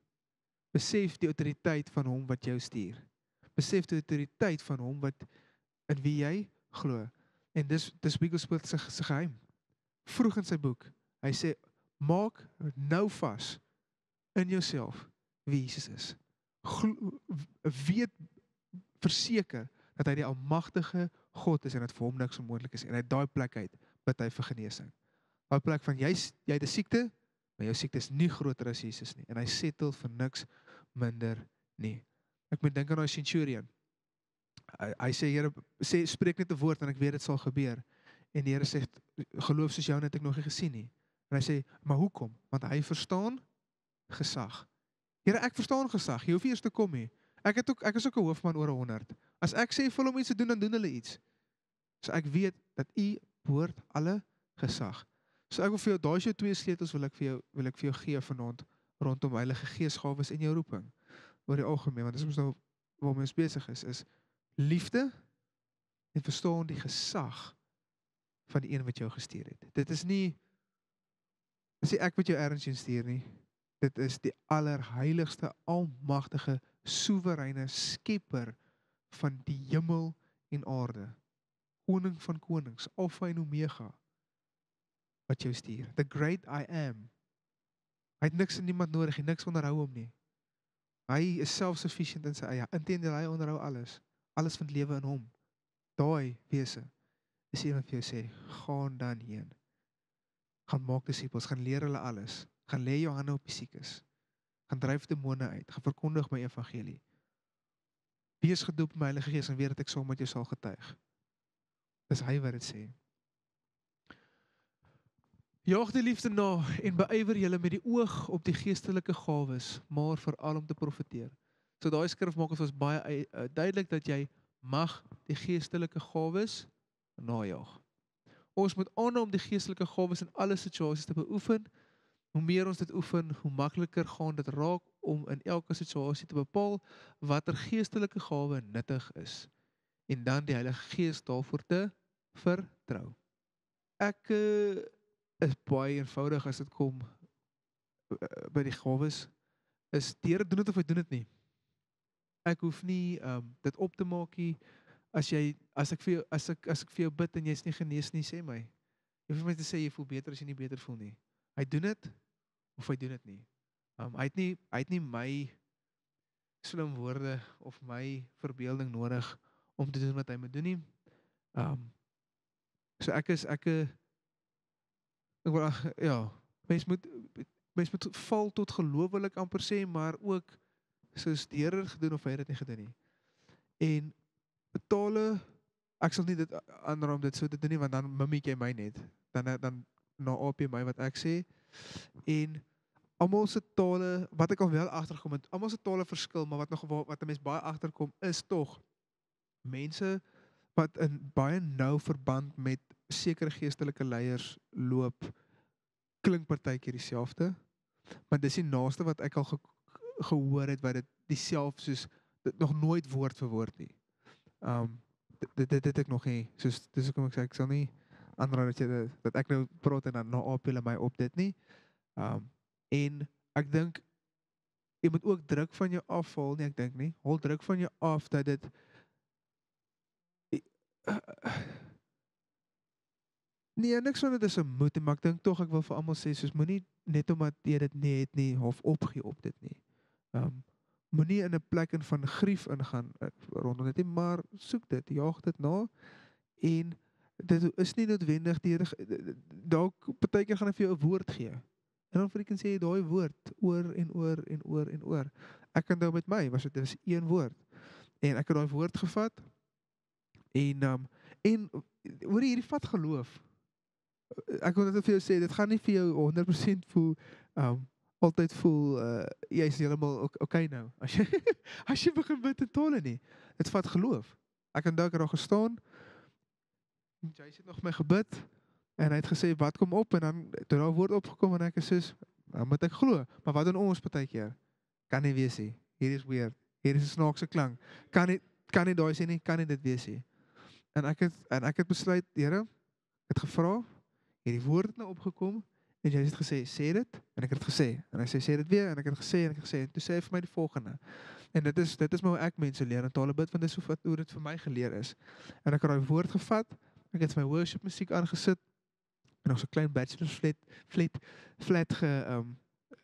Besef die autoriteit van hom wat jou stuur. Besef die autoriteit van hom wat in wie jy glo. En dis Wigglesworth se geheim. Vroeg in sy boek, hy sê maak nou vas in jouself wie Jesus is. Weet verseker dat hy die almagtige God is en dat vir hom niks onmoontlik is en uit daai plek uit bid hy vir genesing. Daai plek van jy het 'n siekte, maar jou siekte is nie groter as Jesus nie en hy settle vir niks minder nie. Ek moet dink aan daai centurion. Hy sê Here, spreek net 'n woord en ek weet dit sal gebeur. En die Here sê geloof soos jou het ek nog nie gesien nie. En hy sê, maar hoekom? Want hy verstaan gesag. Here, ek verstaan gesag. Jy hoef nie eers te kom nie. Ek is ook 'n hoofman oor 100. As ek sê vir hom iets te doen, dan doen hulle iets. So ek weet dat u behoort alle gesag. So ek wil vir jou daai jou twee sleutels wil ek vir jou gee vanaand rondom Heilige Geesgawes en jou roeping. Oor die algemeen, want dis mos nou waarmee ons besig is liefde en verstaan die gesag van die een wat jou gestuur het. Dit is nie ek wat jou ergens heen stuur nie. Dit is die allerheiligste, almagtige, soewereine skepper van die hemel en aarde. Koning van konings, Alpha en Omega, wat jou stuur. The great I am. Hy het niks en niemand nodig, hy niks onderhou hom nie. Hy is self-sufficient in sy eie. Inteendeel, hy onderhou alles. Alles van lewe in hom. Daai wese is iemand wat vir jou sê, gaan dan heen. Gaan maak disippels, gaan leer hulle alles. Gaan lê jou hande op die siekes. Gaan dryf demone uit. Gaan verkondig my evangelie. Wees gedoop met my Heilige Gees en weet dat ek saam met jou sal getuig. Dis hy wat dit sê. Jaag die liefde na en beywer julle met die oog op die geestelike gawes, maar veral om te profeteer. So daai skrif maak ons baie duidelik dat jy mag die geestelike gawes najaag. Ons moet aanhou om die geestelike gawes in alle situasies te beoefen. Hoe meer ons dit oefen, hoe makliker gaan dit raak om in elke situasie te bepaal watter geestelike gawe nuttig is. En dan die Heilige Gees daarvoor te vertrou. Ek is baie eenvoudig as dit kom by die gawes. Is die Here doen dit of hy doen dit nie. Ek hoef nie dit op te maak nie. As ek vir jou bid en jy is nie genees nie, sê my. Jy hoef my te sê jy voel beter as jy nie beter voel nie. Hy doen dit of hy doen dit nie. Hy het nie my slim woorde of my verbeelding nodig om te doen wat hy moet doen nie. So mens moet val tot gelowelik amper sê, maar ook soos die Here gedoen of hy het dit nie gedoen nie. En tale, ek sal nie dit aanraam dit so te doen nie, want dan mimiek jy my net. Dan naap jy my wat ek sê. En almal se tale, wat ek al wel agtergekom het, almal se tale verskil, maar wat 'n mens baie agterkom is tog mense wat in baie nou verband met sekere geestelike leiers loop, klink partykeer dieselfde, maar dis die naaste wat ek al gehoor het wat dit dieselfde soos dit nog nooit woord vir woord nie. Dit ek nog nie, soos dis hoekom ek sê ek sal nie aanraai dat ek nou praat en dan aap julle my op dit nie. En ek dink jy moet ook druk van jou afhaal nie, ek dink nie. Haal druk van jou af dat dit nee, niks van dit is 'n moet, maar ek dink tog ek wil vir almal sê soos moenie net omdat jy dit nie het nie, half opgee op dit nie. Moenie in 'n plek in van grief ingaan rondom dit nie, maar soek dit, jaag dit na en dit is nie noodwendig dalk partykeer gaan hy vir jou 'n woord gee. En dan freaking sê jy daai woord oor en oor en oor en oor. Ek onthou met my was dit een woord. En ek het daai woord gevat en hoor hierdie vat geloof. Ek wil net vir jou sê dit gaan nie vir jou 100% voel altyd voel jy is heeltemal okay nou. As jy as jy begin bid in tale nie. Dit vat geloof. Ek onthou ek het daar gestaan. Jy het nog vir my gebid en hy het gesê wat kom op en dan toe daar woord opgekom en ek is soos dan moet ek glo. Maar wat doen ons partykeer? Kan nie wees nie. Hier is weird. Hier is 'n snaakse klank. Kan nie daai sê nie, kan nie dit wees nie. En ek het besluit, Here, het gevra, hierdie woord het nou opgekom en jy het gesê, sê dit en ek het gesê en hy sê dit weer en ek het gesê en toe sê hy vir my die volgende. En dit is maar hoe ek mense leer in tale bid want dis hoe dit vir my geleer is. En ek het daai woord gevat, ek het my worship musiek aangesit en nog so 'n klein bachelor's flat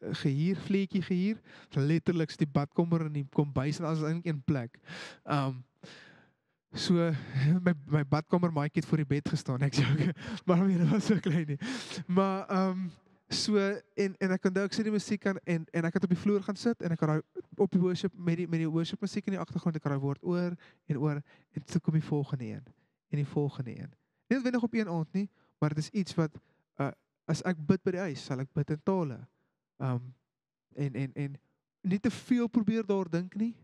vleetjie gehuur, letterlik die badkamer en die kombuis en alles in een plek. So my badkamer maatjie het voor die bed gestaan, ek sê maar dit was so klein nie. Maar so en ek onthou ek sit die musiek aan en ek het op die vloer gaan sit en ek het daai op die worship met die worship musiek in die agtergrond ek het daai woord oor en toe kom die volgende een en die volgende een. Nie noodwendig op een aand nie, maar dit is iets wat as ek bid by die huis, sal ek bid in tale. En nie te veel probeer daar dink nie.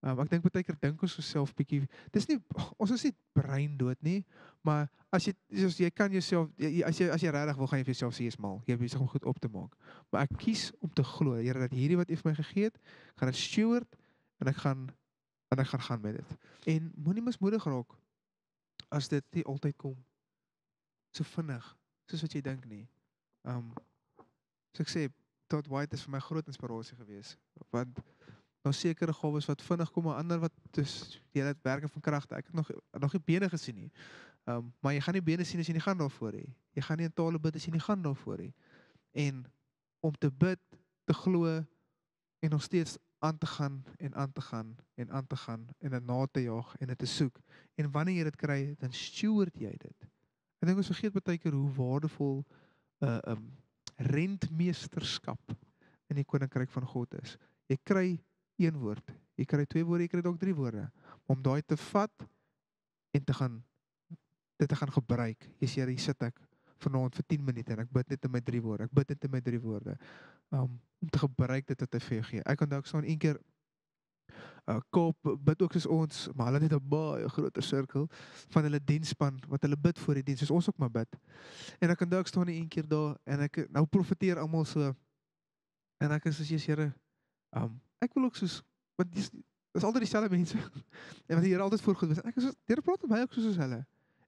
Ek dink baie keer dink ons osself bietjie. Dis nie ons is nie breindood nie, maar as jy kan jouself as jy regtig wil gaan jy vir jouself sê jy's mal. Jy is besig om goed op te maak. Maar ek kies om te glo, Here, dat hierdie wat U vir my gegee het, gaan dit steward en ek gaan met dit. En moenie mismoedig raak as dit nie altyd kom so vinnig soos wat jy dink nie. So ek sê Todd White is vir my groot inspirasie gewees, want nou sekere gawes wat vinnig kom, maar ander wat jy het werke van kragte. Ek het nog nie bene gesien nie. Maar jy gaan nie bene sien as jy nie gaan daarvoor nie. Jy gaan nie in tale bid as jy nie gaan daarvoor nie. En om te bid, te glo en nog steeds aan te gaan en aan te gaan en aan te gaan en dit na te jaag en dit te soek. En wanneer jy dit kry, dan steward jy dit. Ek dink ons vergeet baie keer hoe waardevol rentmeesterskap in die koninkryk van God is. Jy kry 1 woord, jy kry 2 woorde, jy kry dalk 3 woorde. Om daai te vat en dit te gaan gebruik. Hier sit ek vanaand vir 10 minute en ek bid net in my 3 woorde. Ek bid net in my 3 woorde. Om te gebruik dit wat hy vir jou gee. Ek onthou ek staan een keer Kaap bid ook soos ons, maar hulle het net 'n baie groter sirkel van hulle diensspan wat hulle bid voor die diens, soos ons ook maar bid. En ek onthou ek staan een keer daar en ek nou profeteer almal so en ek is soos Here, ek wil ook soos want dis altyd dieselfde mense en wat die Here altyd voorgoed was. Ek is soos Here praat met my ook soos hulle.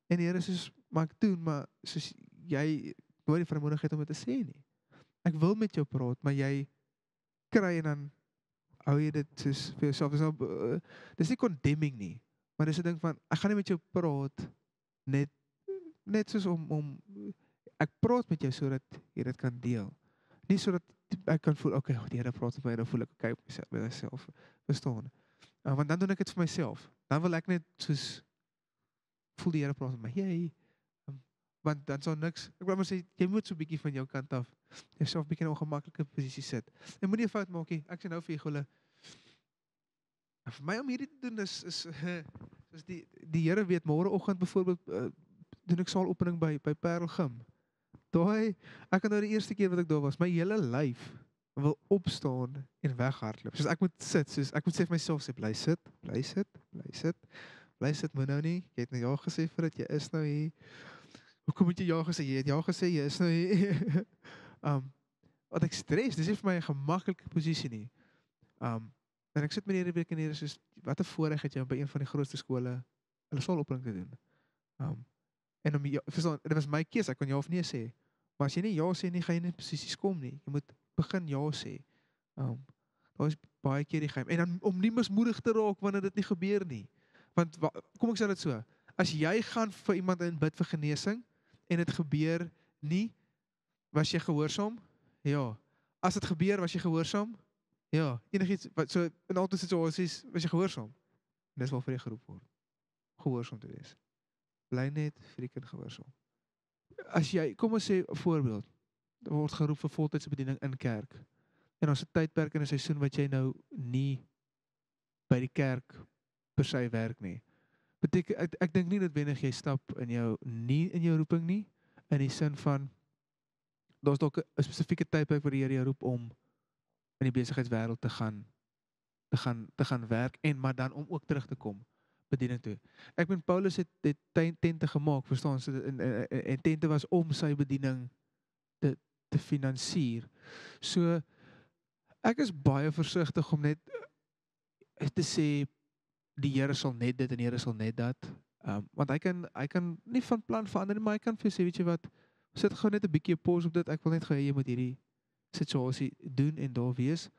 En die Here sê soos maar ek doen, maar soos jy nooit die vermoëdigheid om dit te sê nie. Ek wil met jou praat, maar jy kry en dan hou jy dit soos vir jouself. Dis nie condemning nie, maar dis 'n ding van ek gaan nie met jou praat net soos om ek praat met jou sodat jy dit kan deel. Nie sodat ek kan voel okay, die Here praat met my en dan voel ek okay met myself. Verstaan? Want dan doen ek dit vir myself. Dan wil ek net soos voel die Here praat met my. Jy want dan sou niks. Ek wil maar sê jy moet so 'n bietjie van jou kant af jouself bietjie in 'n ongemaklike posisie sit. En moenie 'n fout maak nie. Ek sê nou vir julle vir my om hierdie te doen is soos die Here weet môreoggend byvoorbeeld doen ek saalopening by Parel Gym. Daai ek onthou die eerste keer wat ek daar was, my hele lyf wil opstaan en weghardloop. Soos ek moet sit, soos ek moet sê vir myself sê bly sit, moet nou nie. Jy het nou ja gesê vir dit, jy is nou hier. Hoekom moet jy ja gesê? Jy het ja gesê, jy is nou hier. Wat ek stres, dis nie vir my 'n gemaklike posisie nie. En ek sit met hierdie week en hier soos wat 'n voorreg het jy om by een van die grootste skole hulle saalopening te doen. En om verstaan, dit was my keuse, ek kon ja of nee sê. Maar as jy nie ja sê nie, gaan jy nie in posisies kom nie. Jy moet begin ja sê. Daar is baie keer die geheim. En dan om nie mismoedig te raak wanneer dit nie gebeur nie. Want kom ek sê dit so, as jy gaan vir iemand in bid vir genesing en dit gebeur nie, was jy gehoorsaam? Ja. As dit gebeur, was jy gehoorsaam? Ja. Enigiets wat so in altyd situasies was jy gehoorsaam. Dis waarvoor jy geroep word. Gehoorsaam te wees. Bly net freaking gehoorsaam. As jy, kom ons sê 'n voorbeeld, word geroep vir voltydse bediening in kerk. En ons 'n tydperk in 'n seisoen wat jy nou nie by die kerk per se werk nie. Beteken ek dink nie noodwendig jy stap nie in jou roeping nie, in die sin van daar's dalk 'n spesifieke tydperk waar die Here jou roep om in die besigheidswêreld te gaan werk en maar dan om ook terug te kom bediening toe. Ek meen Paulus het tente gemaak, verstaan so en tente was om sy bediening te finansier. So ek is baie versigtig om net te sê die Here sal net dit en die Here sal net dat. Want hy kan nie van plan verander nie, maar hy kan vir jou sê, weet jy wat, sit gou net 'n bietjie 'n pause op dit. Ek wil net gou hê jy moet hierdie situasie doen en daar wees.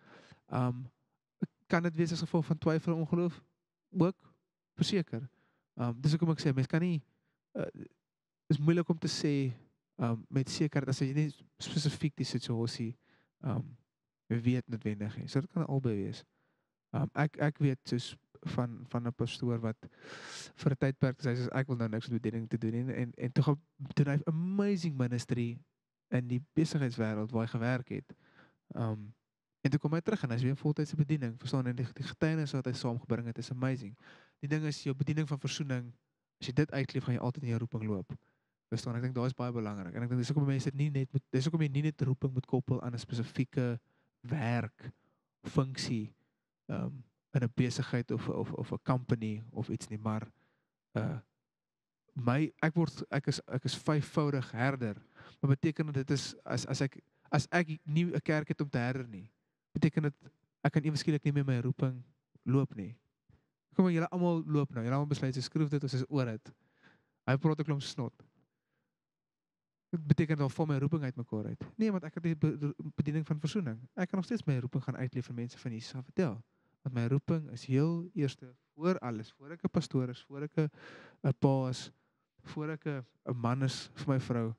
Kan dit wees as gevolg van twyfel en ongeloof? Ook, verseker. Dis hoekom ek sê, mens kan nie, is moeilik om te sê, met sekerheid, as jy nie spesifiek die situasie, weet noodwendig nie. So dit kan albei wees. Ek weet soos van 'n pastoor wat vir 'n tydperk sê, ek wil nou niks met bediening te doen nie, en toe doen hy amazing ministry in die besigheidswêreld waar hy gewerk het. En toe kom hy terug en hy's weer in voltydse bediening, verstaan, en die getuienis wat hy saamgebring het is amazing. Die ding is, jou bediening van versoening, as jy dit uitleef, gaan jy altyd in jou roeping loop. Verstaan, ek dink daai is baie belangrik. En ek dink dis hoekom mense dit nie net moet, dis hoekom jy nie net roeping moet koppel aan 'n spesifieke werk, funksie, in 'n besigheid of 'n company of iets nie, maar ek is 5voudig herder. Maar beteken dit is as ek nie 'n kerk het om te herder nie, beteken dit ek kan eweskielik nie meer my roeping loop nie. Kom maar, julle almal loop nou. Julle almal besluit, skryf dit, ons is oor dit. Hy praat 'n klomp snot. Dit beteken dan val my roeping uitmekaar uit. Nee, want ek het die bediening van versoening. Ek kan nog steeds my roeping gaan uitleef vir mense van Jesus gaan vertel. Want my roeping is heel eerste voor alles, voor ek 'n pastoor is, voor ek 'n pa is, voor ek 'n man is vir my vrou,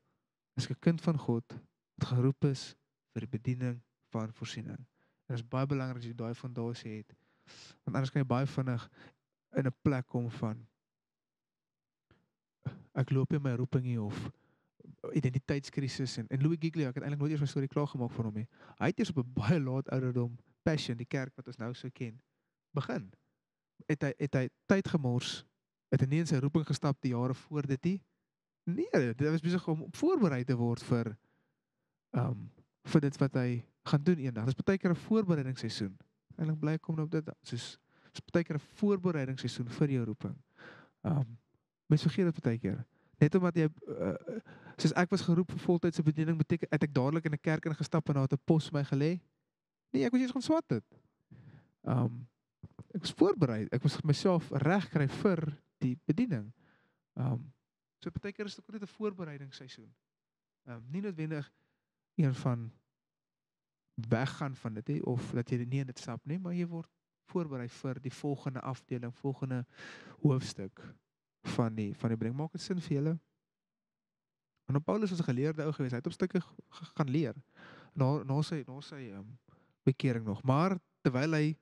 is ek 'n kind van God wat geroep is vir die bediening van voorsiening. En dit is baie belangrik as jy daai fondasie het. Want anders kan jy baie vinnig in 'n plek kom van ek loop nie my roeping nie of identiteitskrisis en Louis Giglio, ek het eintlik nooit eers my storie klaar gemaak van hom nie. Hy het eers op 'n baie laat ouderdom Passion, die kerk wat ons nou so ken, begin. Het hy tyd gemors, het hy nie in sy roeping gestap die jare voor dit nie. Nee, dit was besig om voorberei te word vir dit wat hy gaan doen eendag. Dis baie keer 'n voorbereidingsseisoen. Eintlik bly kom nou op dit, soos baie keer 'n voorbereidingsseisoen vir jou roeping. Mense vergeet dit baie keer. Net omdat jy soos ek was geroep vir voltydse bediening, beteken het ek dadelik in 'n kerk ingestap en daar het 'n pos vir my gelê. Nee, ek was eers gaan swat dit. Ek was voorberei. Ek was myself reg kry vir die bediening. So baie keer is dit ook net 'n voorbereidingsseisoen. Nie noodwendig een van weggaan van dit of dat jy nie in dit stap nie, maar jy word voorberei vir die volgende afdeling, volgende hoofstuk van die bediening. Maak dit sin vir julle? En Paulus was 'n geleerde ou gewees. Hy het op stukke gaan leer. Na sy bekering nog. Maar terwyl hy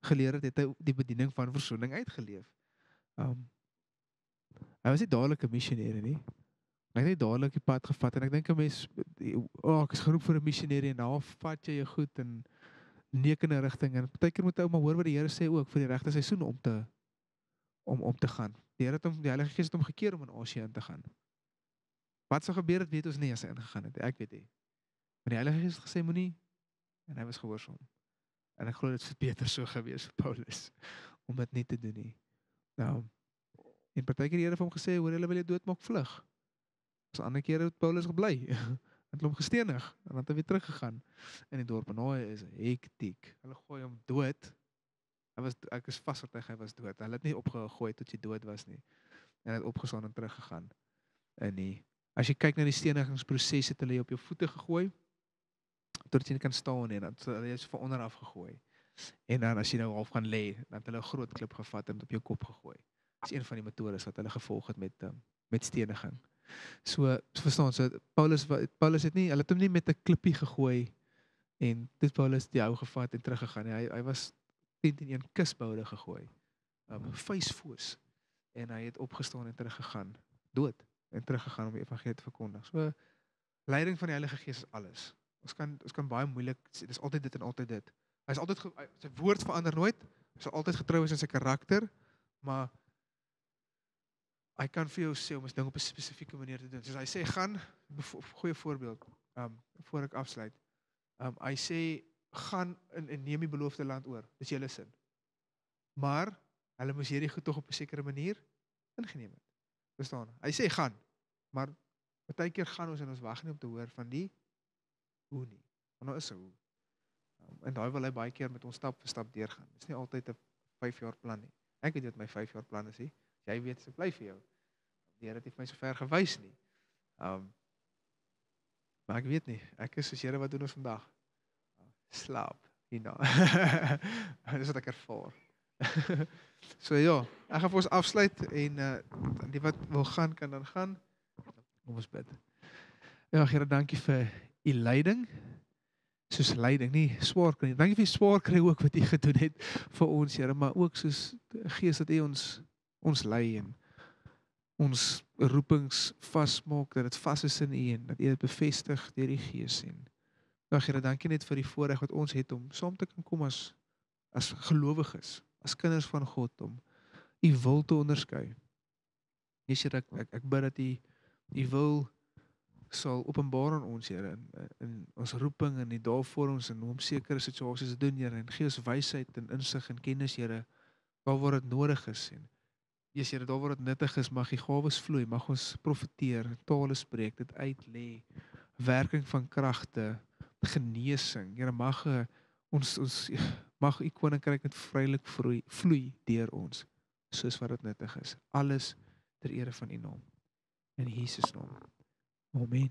geleer het hy die bediening van versoening uitgeleef. Hy was nie dadelik 'n missionêr nie. Hy het nie dadelik die pad gevat en ek dink 'n mens, ek is geroep vir 'n missionêr en nou vat jy jou goed in nekende rigting en partykeer moet ou maar hoor wat die Here sê ook vir die regte seisoen om te gaan. Die Heilige Gees het hom gekeer om in Asië in te gaan. Wat sou gebeur het, weet ons nie as hy ingegaan het. Ek weet nie. Maar die Heilige Gees het gesê moenie en hy was gehoorsaam. En ek glo dit het beter so gewees vir Paulus om dit nie te doen nie. Nou, en partykeer die Here het hom gesê, hoor julle wil jy doodmaak, vlug. So ander kere het Paulus gebly. Het hom gestenig en dan het hy weer teruggegaan in die dorp. En hy is hektiek. Hulle gooi hom dood. Ek is vasoortuig hy was dood. Hulle het nie opgegooi tot jy dood was nie. En hy het opgestaan en teruggegaan. As jy kyk na die stenigingsproses, het hulle jy op jou voete gegooi totdat jy nie kan staan nie, dan het hulle jy van onder af gegooi. En dan as jy nou half gaan lê, dan het hulle 'n groot klip gevat en dit op jou kop gegooi. Dis een van die metodes wat hulle gevolg het met steniging. So verstaan, Paulus het nie, hulle het hom nie met 'n klippie gegooi en dit Paulus die hou gevat en teruggegaan nie. Hy was 10 teen 1 kusboude gegooi. Vuisfoos. En hy het opgestaan en teruggegaan, dood en teruggegaan om die evangelie te verkondig. So leiding van die Heilige Gees is alles. Ons kan baie moeilik sê dis altyd dit en altyd dit. Hy is altyd sy woord verander nooit. Hy sal altyd getrou wees aan sy karakter, maar hy kan vir jou sê om 'n ding op 'n spesifieke manier te doen. Soos hy sê, goeie voorbeeld, voor ek afsluit. Hy sê, gaan en neem die beloofde land oor. Dis julle sin. Maar hulle moes hierdie goed tog op 'n sekere manier ingeneem het. Verstaan? Hy sê gaan, maar baie keer gaan ons en ons wag nie om te hoor van die hoe nie. Want nou is 'n hoe. En daai wil hy baie keer met ons stap vir stap deurgaan. Dis nie altyd 'n 5 jaar plan nie. Ek weet wat my 5 jaar plan is nie. Jy weet se bly vir jou. Die Here het nie vir my so ver gewys nie. Maar ek weet nie. Ek is soos Here, wat doen ons vandag? Slaap. Hierna. Dis wat ek ervaar. So ja, ek gaan vir ons afsluit en die wat wil gaan kan dan gaan. Kom ons bid. Ja, Here, dankie vir u leiding. Soos leiding, nie swaar kry nie. Dankie vir die swaar kry ook wat u gedoen het vir ons, Here, maar ook soos Gees dat u ons lei en ons roepings vasmaak, dat dit vas is in u en dat u dit bevestig deur die Gees en ja, Here, dankie net vir die voorreg wat ons het om saam te kan kom as gelowiges, as kinders van God, om u wil te onderskei. Here, ek bid dat u wil sal openbaar aan ons, Here, in ons roeping en die daarvormings en hoe om sekere situasies te doen, Here, en gee ons wysheid en insig en kennis, Here, daar waar dit nodig is en Here, daar waar dit nuttig is, mag die gawes vloei, mag ons profeteer, tale spreek, dit uitlê, werking van kragte, genesing, Here, mag u koninkryk net vrylik vloei deur ons, soos wat dit nuttig is. Alles ter ere van u naam. In Jesus naam. Amen.